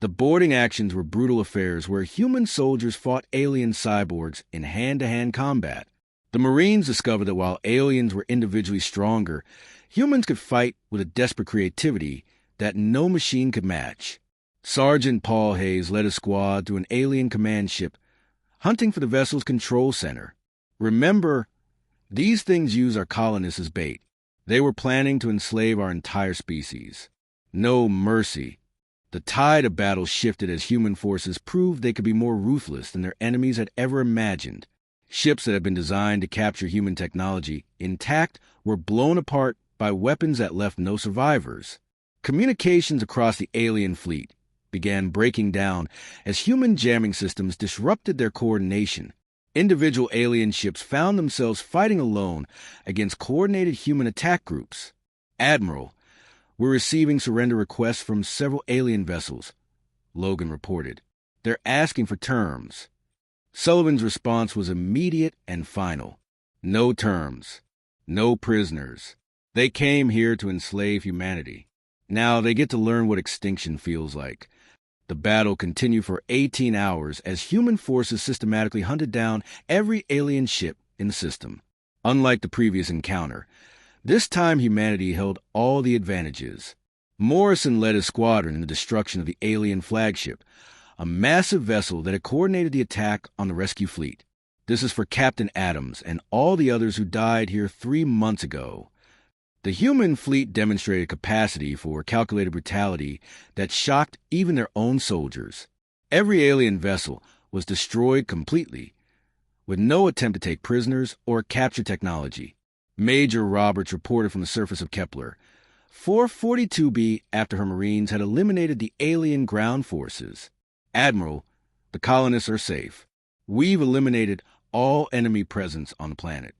The boarding actions were brutal affairs where human soldiers fought alien cyborgs in hand-to-hand combat. The Marines discovered that while aliens were individually stronger, humans could fight with a desperate creativity that no machine could match. Sergeant Paul Hayes led a squad to an alien command ship, hunting for the vessel's control center. Remember, these things use our colonists as bait. They were planning to enslave our entire species. No mercy. The tide of battle shifted as human forces proved they could be more ruthless than their enemies had ever imagined. Ships that had been designed to capture human technology intact were blown apart by weapons that left no survivors. Communications across the alien fleet began breaking down as human jamming systems disrupted their coordination. Individual alien ships found themselves fighting alone against coordinated human attack groups. Admiral, we're receiving surrender requests from several alien vessels, Logan reported. They're asking for terms. Sullivan's response was immediate and final. No terms. No prisoners. They came here to enslave humanity. Now they get to learn what extinction feels like. The battle continued for 18 hours as human forces systematically hunted down every alien ship in the system. Unlike the previous encounter, this time humanity held all the advantages. Morrison led his squadron in the destruction of the alien flagship, a massive vessel that had coordinated the attack on the rescue fleet. This is for Captain Adams and all the others who died here 3 months ago. The human fleet demonstrated capacity for calculated brutality that shocked even their own soldiers. Every alien vessel was destroyed completely, with no attempt to take prisoners or capture technology. Major Roberts reported from the surface of Kepler 442b after her Marines had eliminated the alien ground forces. Admiral, the colonists are safe. We've eliminated all enemy presence on the planet.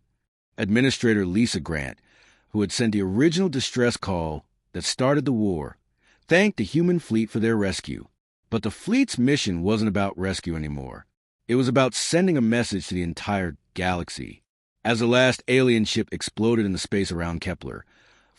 Administrator Lisa Grant, who had sent the original distress call that started the war, thanked the human fleet for their rescue. But the fleet's mission wasn't about rescue anymore. It was about sending a message to the entire galaxy. As the last alien ship exploded in the space around Kepler,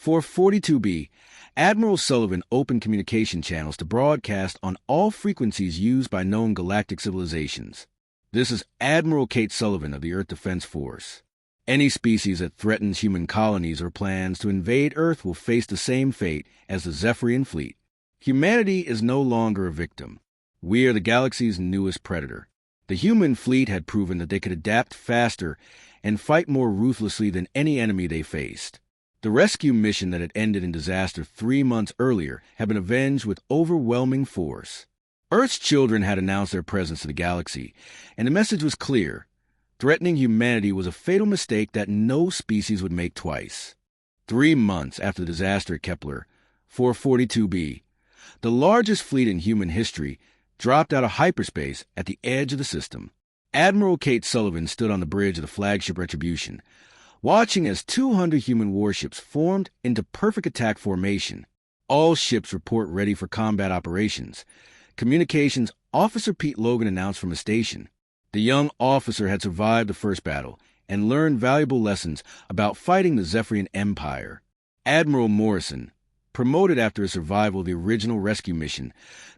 442b, Admiral Sullivan opened communication channels to broadcast on all frequencies used by known galactic civilizations. This is Admiral Kate Sullivan of the Earth Defense Force. Any species that threatens human colonies or plans to invade Earth will face the same fate as the Zephyrian fleet. Humanity is no longer a victim. We are the galaxy's newest predator. The human fleet had proven that they could adapt faster and fight more ruthlessly than any enemy they faced. The rescue mission that had ended in disaster 3 months earlier had been avenged with overwhelming force. Earth's children had announced their presence to the galaxy, and the message was clear. Threatening humanity was a fatal mistake that no species would make twice. 3 months after the disaster at Kepler 442b, the largest fleet in human history dropped out of hyperspace at the edge of the system. Admiral Kate Sullivan stood on the bridge of the flagship Retribution, watching as 200 human warships formed into perfect attack formation. All ships report ready for combat operations. Communications Officer Pete Logan announced from a station. The young officer had survived the first battle and learned valuable lessons about fighting the Zephyrian Empire. Admiral Morrison, promoted after his survival of the original rescue mission,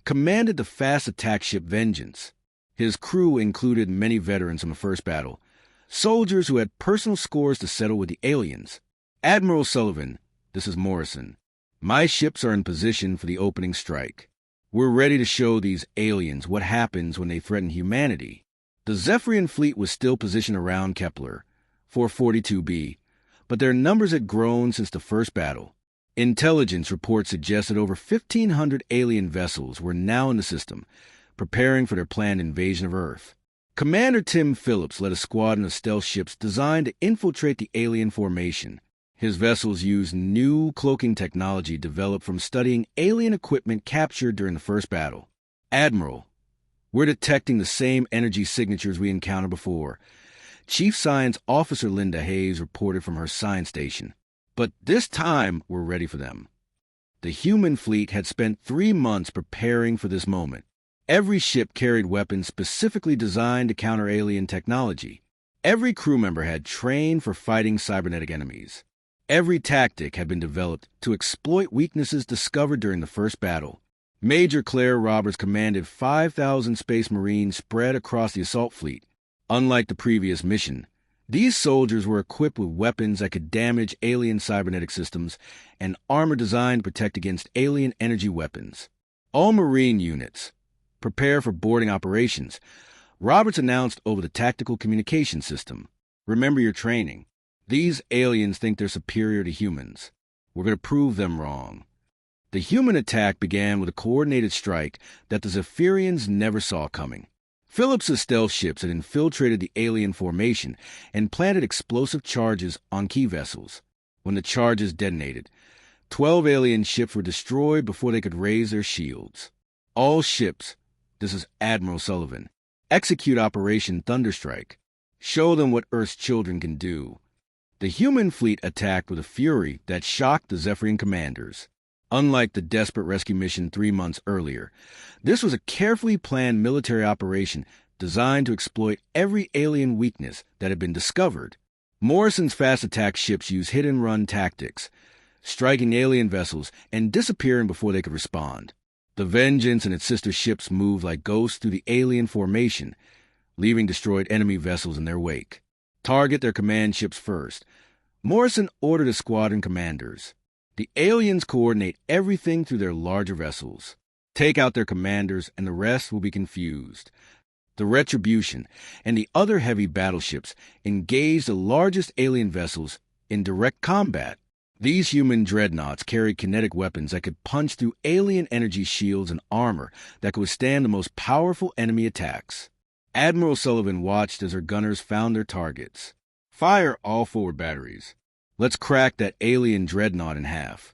commanded the fast attack ship Vengeance. His crew included many veterans from the first battle, soldiers who had personal scores to settle with the aliens. Admiral Sullivan, this is Morrison. My ships are in position for the opening strike. We're ready to show these aliens what happens when they threaten humanity. The Zephyrian fleet was still positioned around Kepler 442b, but their numbers had grown since the first battle. Intelligence reports suggest that over 1,500 alien vessels were now in the system, preparing for their planned invasion of Earth. Commander Tim Phillips led a squadron of stealth ships designed to infiltrate the alien formation. His vessels used new cloaking technology developed from studying alien equipment captured during the first battle. Admiral, we're detecting the same energy signatures we encountered before. Chief Science Officer Linda Hayes reported from her science station. But this time, we're ready for them. The human fleet had spent 3 months preparing for this moment. Every ship carried weapons specifically designed to counter alien technology. Every crew member had trained for fighting cybernetic enemies. Every tactic had been developed to exploit weaknesses discovered during the first battle. Major Claire Roberts commanded 5,000 Space Marines spread across the assault fleet. Unlike the previous mission, these soldiers were equipped with weapons that could damage alien cybernetic systems and armor designed to protect against alien energy weapons. All Marine units, prepare for boarding operations, Roberts announced over the tactical communication system. Remember your training. These aliens think they're superior to humans. We're going to prove them wrong. The human attack began with a coordinated strike that the Zephyrians never saw coming. Phillips's stealth ships had infiltrated the alien formation and planted explosive charges on key vessels. When the charges detonated, 12 alien ships were destroyed before they could raise their shields. All ships, this is Admiral Sullivan, execute Operation Thunderstrike. Show them what Earth's children can do. The human fleet attacked with a fury that shocked the Zephyrian commanders. Unlike the desperate rescue mission 3 months earlier, this was a carefully planned military operation designed to exploit every alien weakness that had been discovered. Morrison's fast attack ships used hit-and-run tactics, striking alien vessels and disappearing before they could respond. The Vengeance and its sister ships moved like ghosts through the alien formation, leaving destroyed enemy vessels in their wake. Target their command ships first. Morrison ordered his squadron commanders. The aliens coordinate everything through their larger vessels. Take out their commanders, and the rest will be confused. The Retribution and the other heavy battleships engaged the largest alien vessels in direct combat. These human dreadnoughts carried kinetic weapons that could punch through alien energy shields and armor that could withstand the most powerful enemy attacks. Admiral Sullivan watched as her gunners found their targets. Fire all forward batteries. Let's crack that alien dreadnought in half.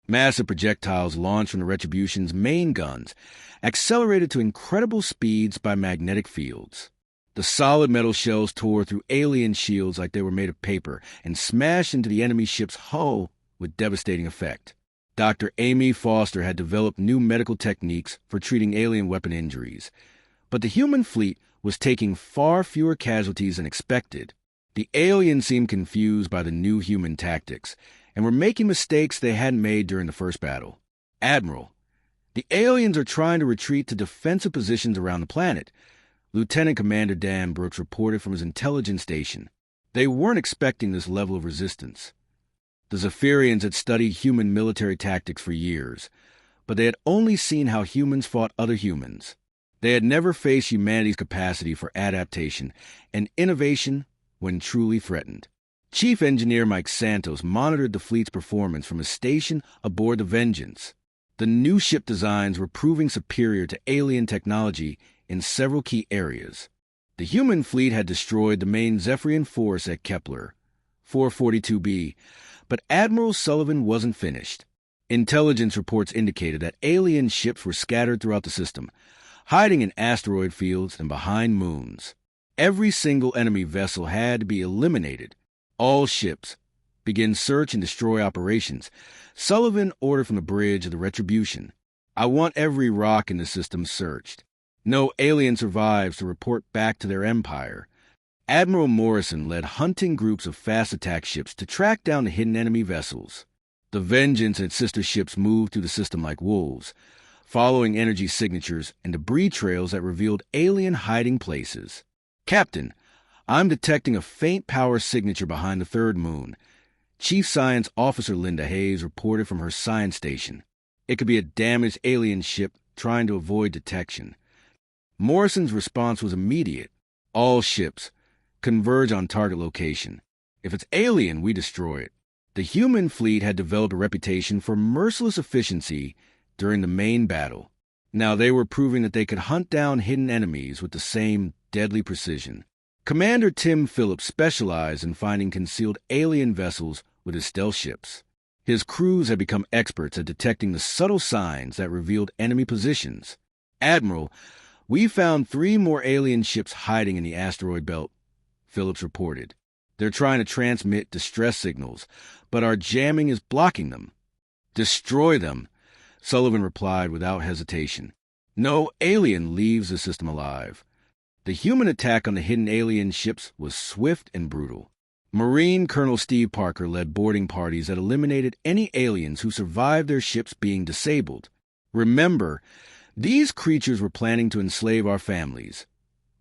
Massive projectiles launched from the Retribution's main guns, accelerated to incredible speeds by magnetic fields. The solid metal shells tore through alien shields like they were made of paper and smashed into the enemy ship's hull with devastating effect. Dr. Amy Foster had developed new medical techniques for treating alien weapon injuries, but the human fleet was taking far fewer casualties than expected. The aliens seemed confused by the new human tactics and were making mistakes they hadn't made during the first battle. Admiral, the aliens are trying to retreat to defensive positions around the planet. Lieutenant Commander Dan Brooks reported from his intelligence station. They weren't expecting this level of resistance. The Zephyrians had studied human military tactics for years, but they had only seen how humans fought other humans. They had never faced humanity's capacity for adaptation and innovation when truly threatened. Chief Engineer Mike Santos monitored the fleet's performance from his station aboard the Vengeance. The new ship designs were proving superior to alien technology in several key areas. The human fleet had destroyed the main Zephyrian force at Kepler 442b, but Admiral Sullivan wasn't finished. Intelligence reports indicated that alien ships were scattered throughout the system, hiding in asteroid fields and behind moons. Every single enemy vessel had to be eliminated. All ships begin search and destroy operations. Sullivan ordered from the bridge of the Retribution. I want every rock in the system searched. No alien survives to report back to their empire. Admiral Morrison led hunting groups of fast attack ships to track down the hidden enemy vessels. The Vengeance and its sister ships moved through the system like wolves, following energy signatures and debris trails that revealed alien hiding places. Captain, I'm detecting a faint power signature behind the third moon. Chief Science Officer Linda Hayes reported from her science station. It could be a damaged alien ship trying to avoid detection. Morrison's response was immediate. All ships converge on target location. If it's alien, we destroy it. The human fleet had developed a reputation for merciless efficiency during the main battle. Now they were proving that they could hunt down hidden enemies with the same deadly precision. Commander Tim Phillips specialized in finding concealed alien vessels with his stealth ships. His crews had become experts at detecting the subtle signs that revealed enemy positions. Admiral, we found 3 more alien ships hiding in the asteroid belt, Phillips reported. They're trying to transmit distress signals, but our jamming is blocking them. Destroy them, Sullivan replied without hesitation. No alien leaves the system alive. The human attack on the hidden alien ships was swift and brutal. Marine Colonel Steve Parker led boarding parties that eliminated any aliens who survived their ships being disabled. Remember, these creatures were planning to enslave our families,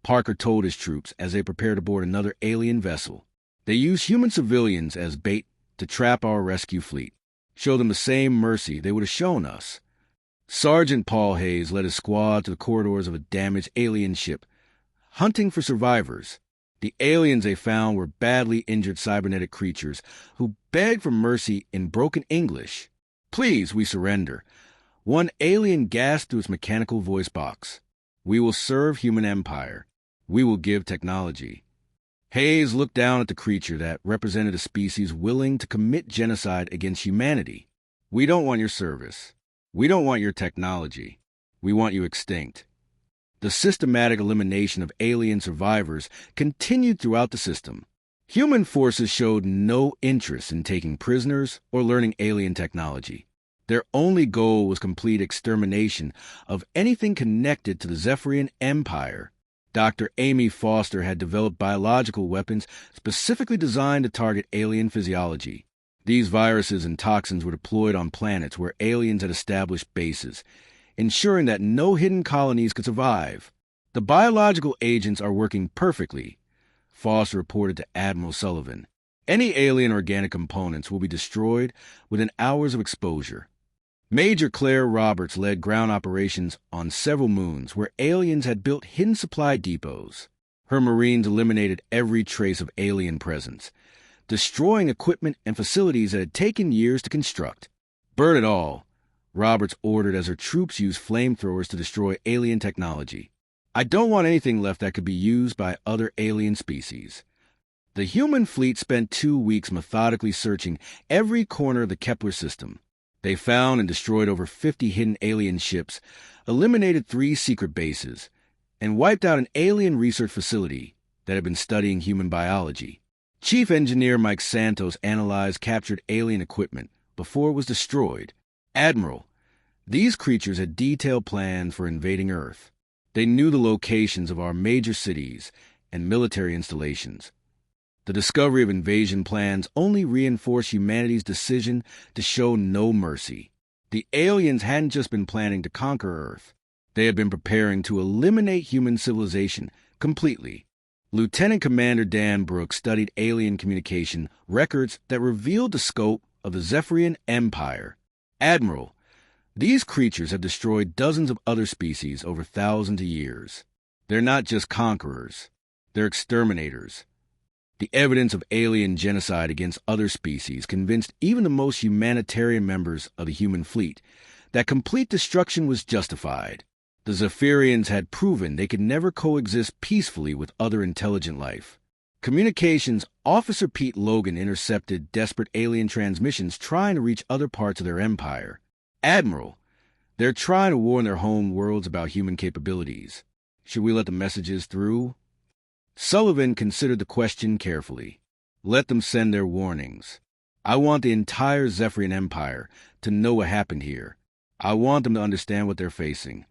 Parker told his troops as they prepared to board another alien vessel. They used human civilians as bait to trap our rescue fleet. Show them the same mercy they would have shown us. Sergeant Paul Hayes led his squad to the corridors of a damaged alien ship, hunting for survivors. The aliens they found were badly injured cybernetic creatures who begged for mercy in broken English. Please, we surrender. One alien gasped through its mechanical voice box. We will serve human empire. We will give technology. Hayes looked down at the creature that represented a species willing to commit genocide against humanity. We don't want your service. We don't want your technology. We want you extinct. The systematic elimination of alien survivors continued throughout the system. Human forces showed no interest in taking prisoners or learning alien technology. Their only goal was complete extermination of anything connected to the Zephyrian Empire. Dr. Amy Foster had developed biological weapons specifically designed to target alien physiology. These viruses and toxins were deployed on planets where aliens had established bases, ensuring that no hidden colonies could survive. The biological agents are working perfectly, Foster reported to Admiral Sullivan. Any alien organic components will be destroyed within hours of exposure. Major Claire Roberts led ground operations on several moons where aliens had built hidden supply depots. Her Marines eliminated every trace of alien presence, destroying equipment and facilities that had taken years to construct. Burn it all, Roberts ordered as her troops used flamethrowers to destroy alien technology. I don't want anything left that could be used by other alien species. The human fleet spent 2 weeks methodically searching every corner of the Kepler system. They found and destroyed over 50 hidden alien ships, eliminated 3 secret bases, and wiped out an alien research facility that had been studying human biology. Chief Engineer Mike Santos analyzed captured alien equipment before it was destroyed. Admiral, these creatures had detailed plans for invading Earth. They knew the locations of our major cities and military installations. The discovery of invasion plans only reinforced humanity's decision to show no mercy. The aliens hadn't just been planning to conquer Earth. They had been preparing to eliminate human civilization completely. Lieutenant Commander Dan Brooks studied alien communication records that revealed the scope of the Zephyrian Empire. Admiral, these creatures have destroyed dozens of other species over thousands of years. They're not just conquerors. They're exterminators. The evidence of alien genocide against other species convinced even the most humanitarian members of the human fleet that complete destruction was justified. The Zephyrians had proven they could never coexist peacefully with other intelligent life. Communications Officer Pete Logan intercepted desperate alien transmissions trying to reach other parts of their empire. Admiral, they're trying to warn their home worlds about human capabilities. Should we let the messages through? Sullivan considered the question carefully. Let them send their warnings. I want the entire Zephyrian Empire to know what happened here. I want them to understand what they're facing.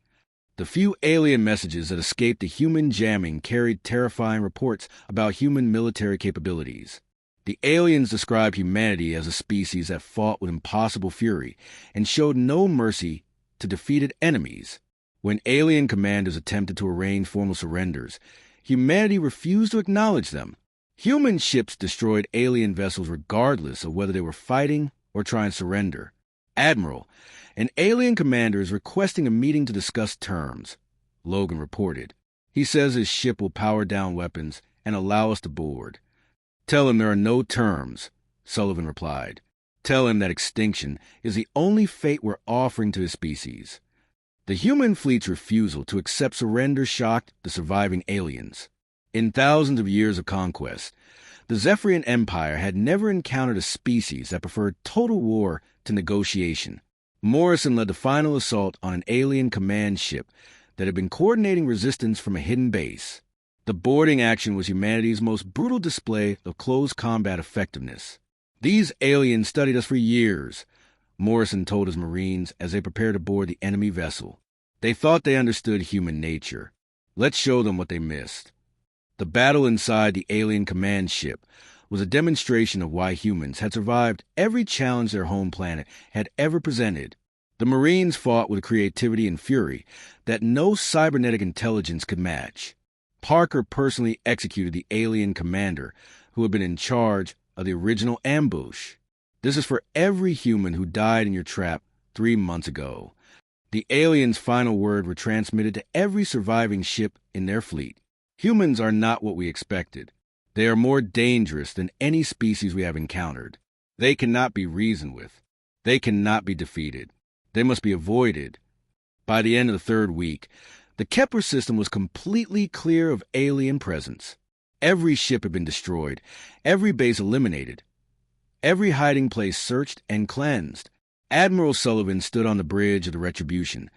The few alien messages that escaped the human jamming carried terrifying reports about human military capabilities. The aliens described humanity as a species that fought with impossible fury and showed no mercy to defeated enemies. When alien commanders attempted to arrange formal surrenders, humanity refused to acknowledge them. Human ships destroyed alien vessels regardless of whether they were fighting or trying to surrender. Admiral, an alien commander is requesting a meeting to discuss terms, Logan reported. He says his ship will power down weapons and allow us to board. Tell him there are no terms, Sullivan replied. Tell him that extinction is the only fate we're offering to his species. The human fleet's refusal to accept surrender shocked the surviving aliens. In thousands of years of conquest, the Zephyrian Empire had never encountered a species that preferred total war to negotiation. Morrison led the final assault on an alien command ship that had been coordinating resistance from a hidden base. The boarding action was humanity's most brutal display of close combat effectiveness. These aliens studied us for years, Morrison told his Marines as they prepared to board the enemy vessel. They thought they understood human nature. Let's show them what they missed. The battle inside the alien command ship was a demonstration of why humans had survived every challenge their home planet had ever presented. The Marines fought with creativity and fury that no cybernetic intelligence could match. Parker personally executed the alien commander who had been in charge of the original ambush. This is for every human who died in your trap 3 months ago. The aliens' final word were transmitted to every surviving ship in their fleet. Humans are not what we expected. They are more dangerous than any species we have encountered. They cannot be reasoned with. They cannot be defeated. They must be avoided. By the end of the 3rd week, the Kepler system was completely clear of alien presence. Every ship had been destroyed, every base eliminated, every hiding place searched and cleansed. Admiral Sullivan stood on the bridge of the Retribution,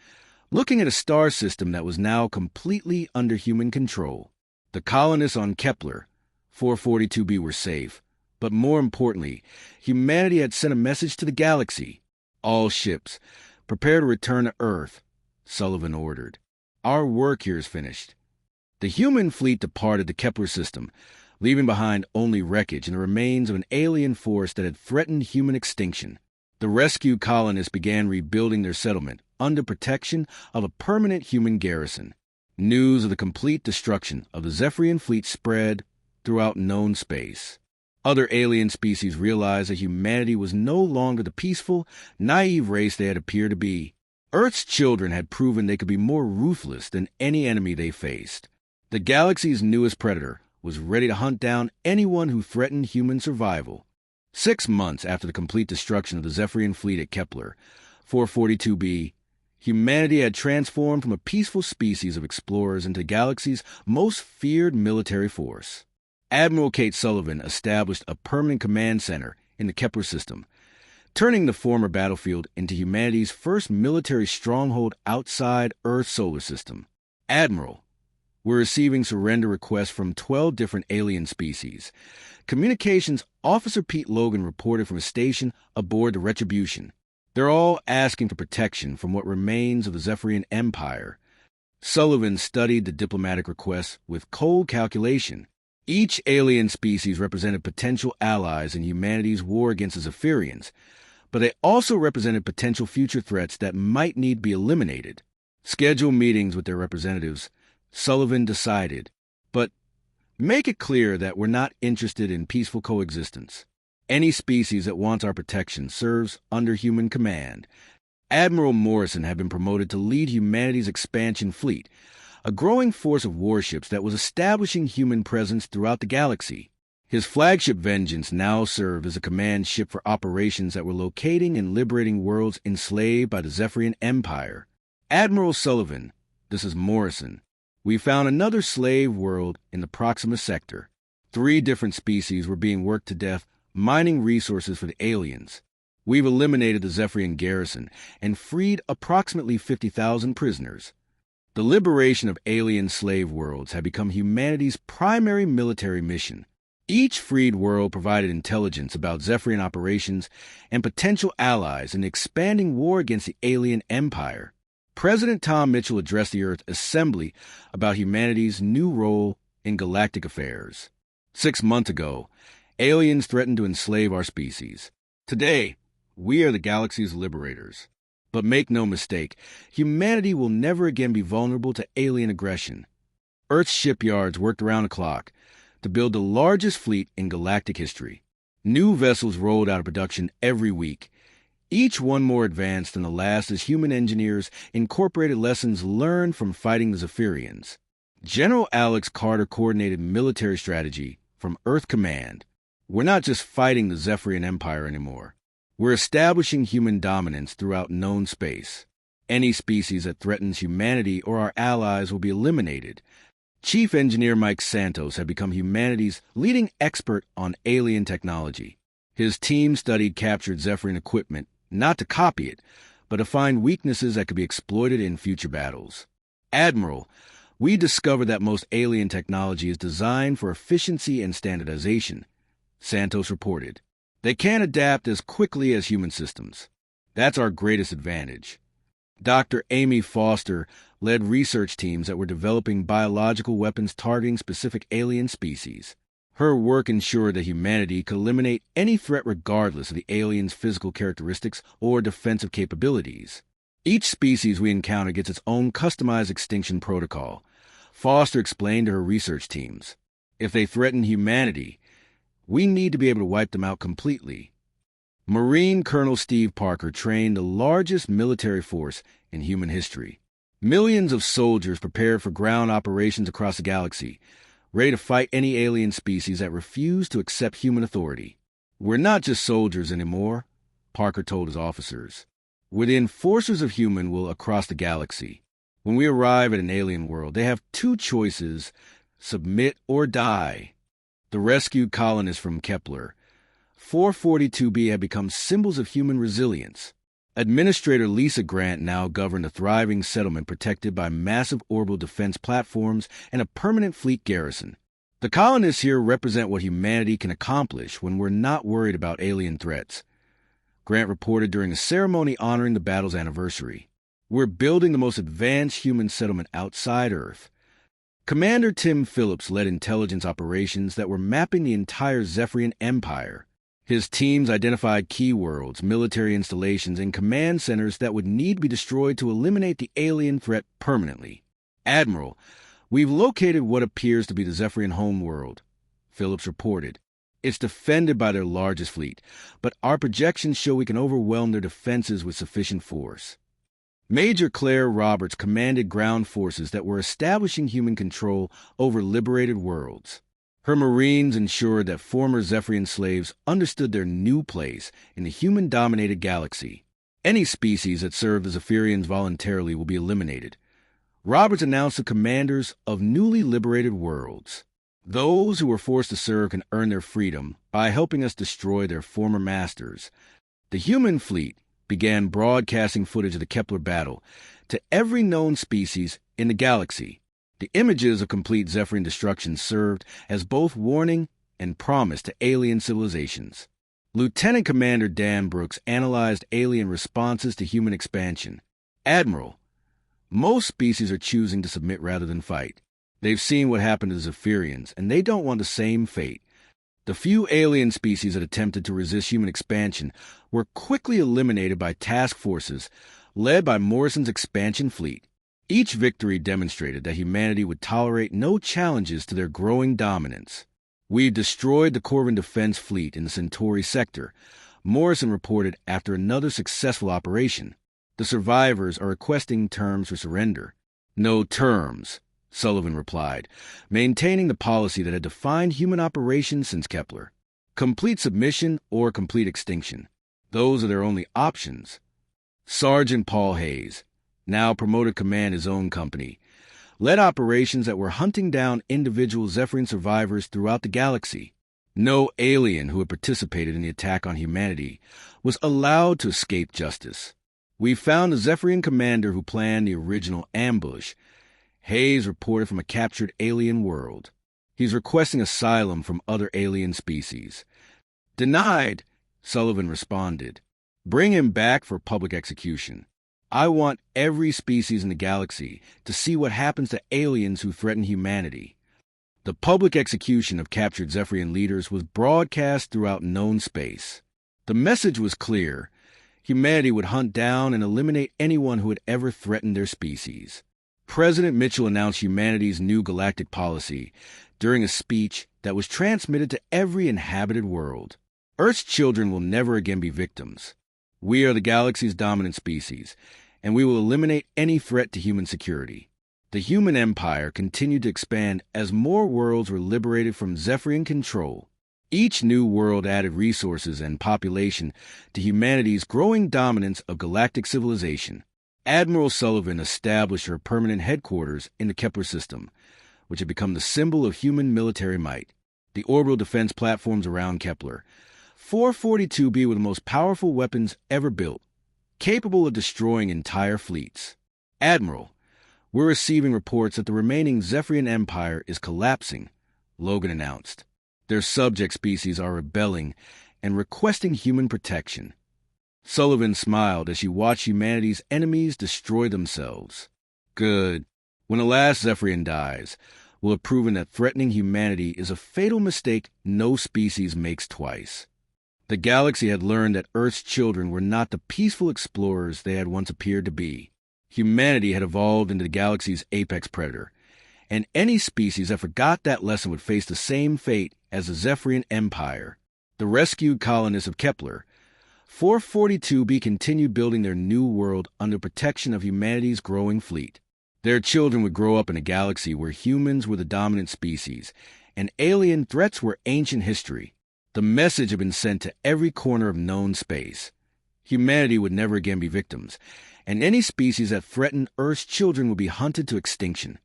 looking at a star system that was now completely under human control. The colonists on Kepler 442b were safe, but more importantly, humanity had sent a message to the galaxy. All ships, prepare to return to Earth, Sullivan ordered. Our work here is finished. The human fleet departed the Kepler system, leaving behind only wreckage and the remains of an alien force that had threatened human extinction. The rescued colonists began rebuilding their settlement under protection of a permanent human garrison. News of the complete destruction of the Zephyrian fleet spread throughout known space. Other alien species realized that humanity was no longer the peaceful, naive race they had appeared to be. Earth's children had proven they could be more ruthless than any enemy they faced. The galaxy's newest predator was ready to hunt down anyone who threatened human survival. 6 months after the complete destruction of the Zephyrian fleet at Kepler 442b, humanity had transformed from a peaceful species of explorers into the galaxy's most feared military force. Admiral Kate Sullivan established a permanent command center in the Kepler system, turning the former battlefield into humanity's first military stronghold outside Earth's solar system. Admiral, we're receiving surrender requests from 12 different alien species. Communications Officer Pete Logan reported from a station aboard the Retribution. They're all asking for protection from what remains of the Zephyrian Empire. Sullivan studied the diplomatic requests with cold calculation. Each alien species represented potential allies in humanity's war against the Zephyrians, but they also represented potential future threats that might need to be eliminated. Schedule meetings with their representatives, Sullivan decided. But make it clear that we're not interested in peaceful coexistence. Any species that wants our protection serves under human command. Admiral Morrison had been promoted to lead humanity's expansion fleet, a growing force of warships that was establishing human presence throughout the galaxy. His flagship Vengeance now served as a command ship for operations that were locating and liberating worlds enslaved by the Zephyrian Empire. Admiral Sullivan, this is Morrison, we found another slave world in the Proxima Sector. 3 different species were being worked to death, mining resources for the aliens. We've eliminated the Zephyrian garrison and freed approximately 50,000 prisoners. The liberation of alien slave worlds had become humanity's primary military mission. Each freed world provided intelligence about Zephyrian operations and potential allies in the expanding war against the alien empire. President Tom Mitchell addressed the Earth Assembly about humanity's new role in galactic affairs. 6 months ago, aliens threatened to enslave our species. Today, we are the galaxy's liberators. But make no mistake, humanity will never again be vulnerable to alien aggression. Earth's shipyards worked around the clock to build the largest fleet in galactic history. New vessels rolled out of production every week, each one more advanced than the last as human engineers incorporated lessons learned from fighting the Zephyrians. General Alex Carter coordinated military strategy from Earth Command. We're not just fighting the Zephyrian Empire anymore. We're establishing human dominance throughout known space. Any species that threatens humanity or our allies will be eliminated. Chief Engineer Mike Santos had become humanity's leading expert on alien technology. His team studied captured Zephyrian equipment, not to copy it, but to find weaknesses that could be exploited in future battles. Admiral, we discovered that most alien technology is designed for efficiency and standardization, Santos reported. They can't adapt as quickly as human systems. That's our greatest advantage. Dr. Amy Foster led research teams that were developing biological weapons targeting specific alien species. Her work ensured that humanity could eliminate any threat regardless of the alien's physical characteristics or defensive capabilities. Each species we encounter gets its own customized extinction protocol, Foster explained to her research teams. If they threaten humanity, we need to be able to wipe them out completely. Marine Colonel Steve Parker trained the largest military force in human history. Millions of soldiers prepared for ground operations across the galaxy, ready to fight any alien species that refused to accept human authority. We're not just soldiers anymore, Parker told his officers. We're the enforcers of human will across the galaxy. When we arrive at an alien world, they have 2 choices: submit or die. The rescued colonists from Kepler 442b had become symbols of human resilience. Administrator Lisa Grant now governed a thriving settlement protected by massive orbital defense platforms and a permanent fleet garrison. The colonists here represent what humanity can accomplish when we're not worried about alien threats, Grant reported during a ceremony honoring the battle's anniversary. We're building the most advanced human settlement outside Earth. Commander Tim Phillips led intelligence operations that were mapping the entire Zephyrian Empire. His teams identified key worlds, military installations, and command centers that would need to be destroyed to eliminate the alien threat permanently. Admiral, we've located what appears to be the Zephyrian homeworld, Phillips reported. It's defended by their largest fleet, but our projections show we can overwhelm their defenses with sufficient force. Major Claire Roberts commanded ground forces that were establishing human control over liberated worlds. Her Marines ensured that former Zephyrian slaves understood their new place in the human-dominated galaxy. Any species that served the Zephyrians voluntarily will be eliminated. Roberts announced the commanders of newly liberated worlds. Those who were forced to serve can earn their freedom by helping us destroy their former masters. The human fleet began broadcasting footage of the Kepler battle to every known species in the galaxy. The images of complete Zephyrian destruction served as both warning and promise to alien civilizations. Lieutenant Commander Dan Brooks analyzed alien responses to human expansion. Admiral, most species are choosing to submit rather than fight. They've seen what happened to the Zephyrians, and they don't want the same fate. The few alien species that attempted to resist human expansion were quickly eliminated by task forces led by Morrison's expansion fleet. Each victory demonstrated that humanity would tolerate no challenges to their growing dominance. "We've destroyed the Corvin defense fleet in the Centauri sector," Morrison reported after another successful operation. "The survivors are requesting terms for surrender." "No terms," Sullivan replied, maintaining the policy that had defined human operations since Kepler. "Complete submission or complete extinction. Those are their only options." Sergeant Paul Hayes, now promoted to command his own company, led operations that were hunting down individual Zephyrian survivors throughout the galaxy. No alien who had participated in the attack on humanity was allowed to escape justice. "We found the Zephyrian commander who planned the original ambush," Hayes reported from a captured alien world. "He's requesting asylum from other alien species." "Denied," Sullivan responded. "Bring him back for public execution. I want every species in the galaxy to see what happens to aliens who threaten humanity." The public execution of captured Zephyrian leaders was broadcast throughout known space. The message was clear. Humanity would hunt down and eliminate anyone who had ever threatened their species. President Mitchell announced humanity's new galactic policy during a speech that was transmitted to every inhabited world. "Earth's children will never again be victims. We are the galaxy's dominant species, and we will eliminate any threat to human security." The human empire continued to expand as more worlds were liberated from Zephyrian control. Each new world added resources and population to humanity's growing dominance of galactic civilization. Admiral Sullivan established her permanent headquarters in the Kepler system, which had become the symbol of human military might. The orbital defense platforms around Kepler, 442b were the most powerful weapons ever built, capable of destroying entire fleets. "Admiral, we're receiving reports that the remaining Zephyrian Empire is collapsing," Logan announced. "Their subject species are rebelling and requesting human protection." Sullivan smiled as she watched humanity's enemies destroy themselves. "Good. When the last Zephyrian dies, we'll have proven that threatening humanity is a fatal mistake no species makes twice." The galaxy had learned that Earth's children were not the peaceful explorers they had once appeared to be. Humanity had evolved into the galaxy's apex predator, and any species that forgot that lesson would face the same fate as the Zephyrian Empire. The rescued colonists of Kepler, 442b, continued building their new world under protection of humanity's growing fleet. Their children would grow up in a galaxy where humans were the dominant species, and alien threats were ancient history. The message had been sent to every corner of known space. Humanity would never again be victims, and any species that threatened Earth's children would be hunted to extinction.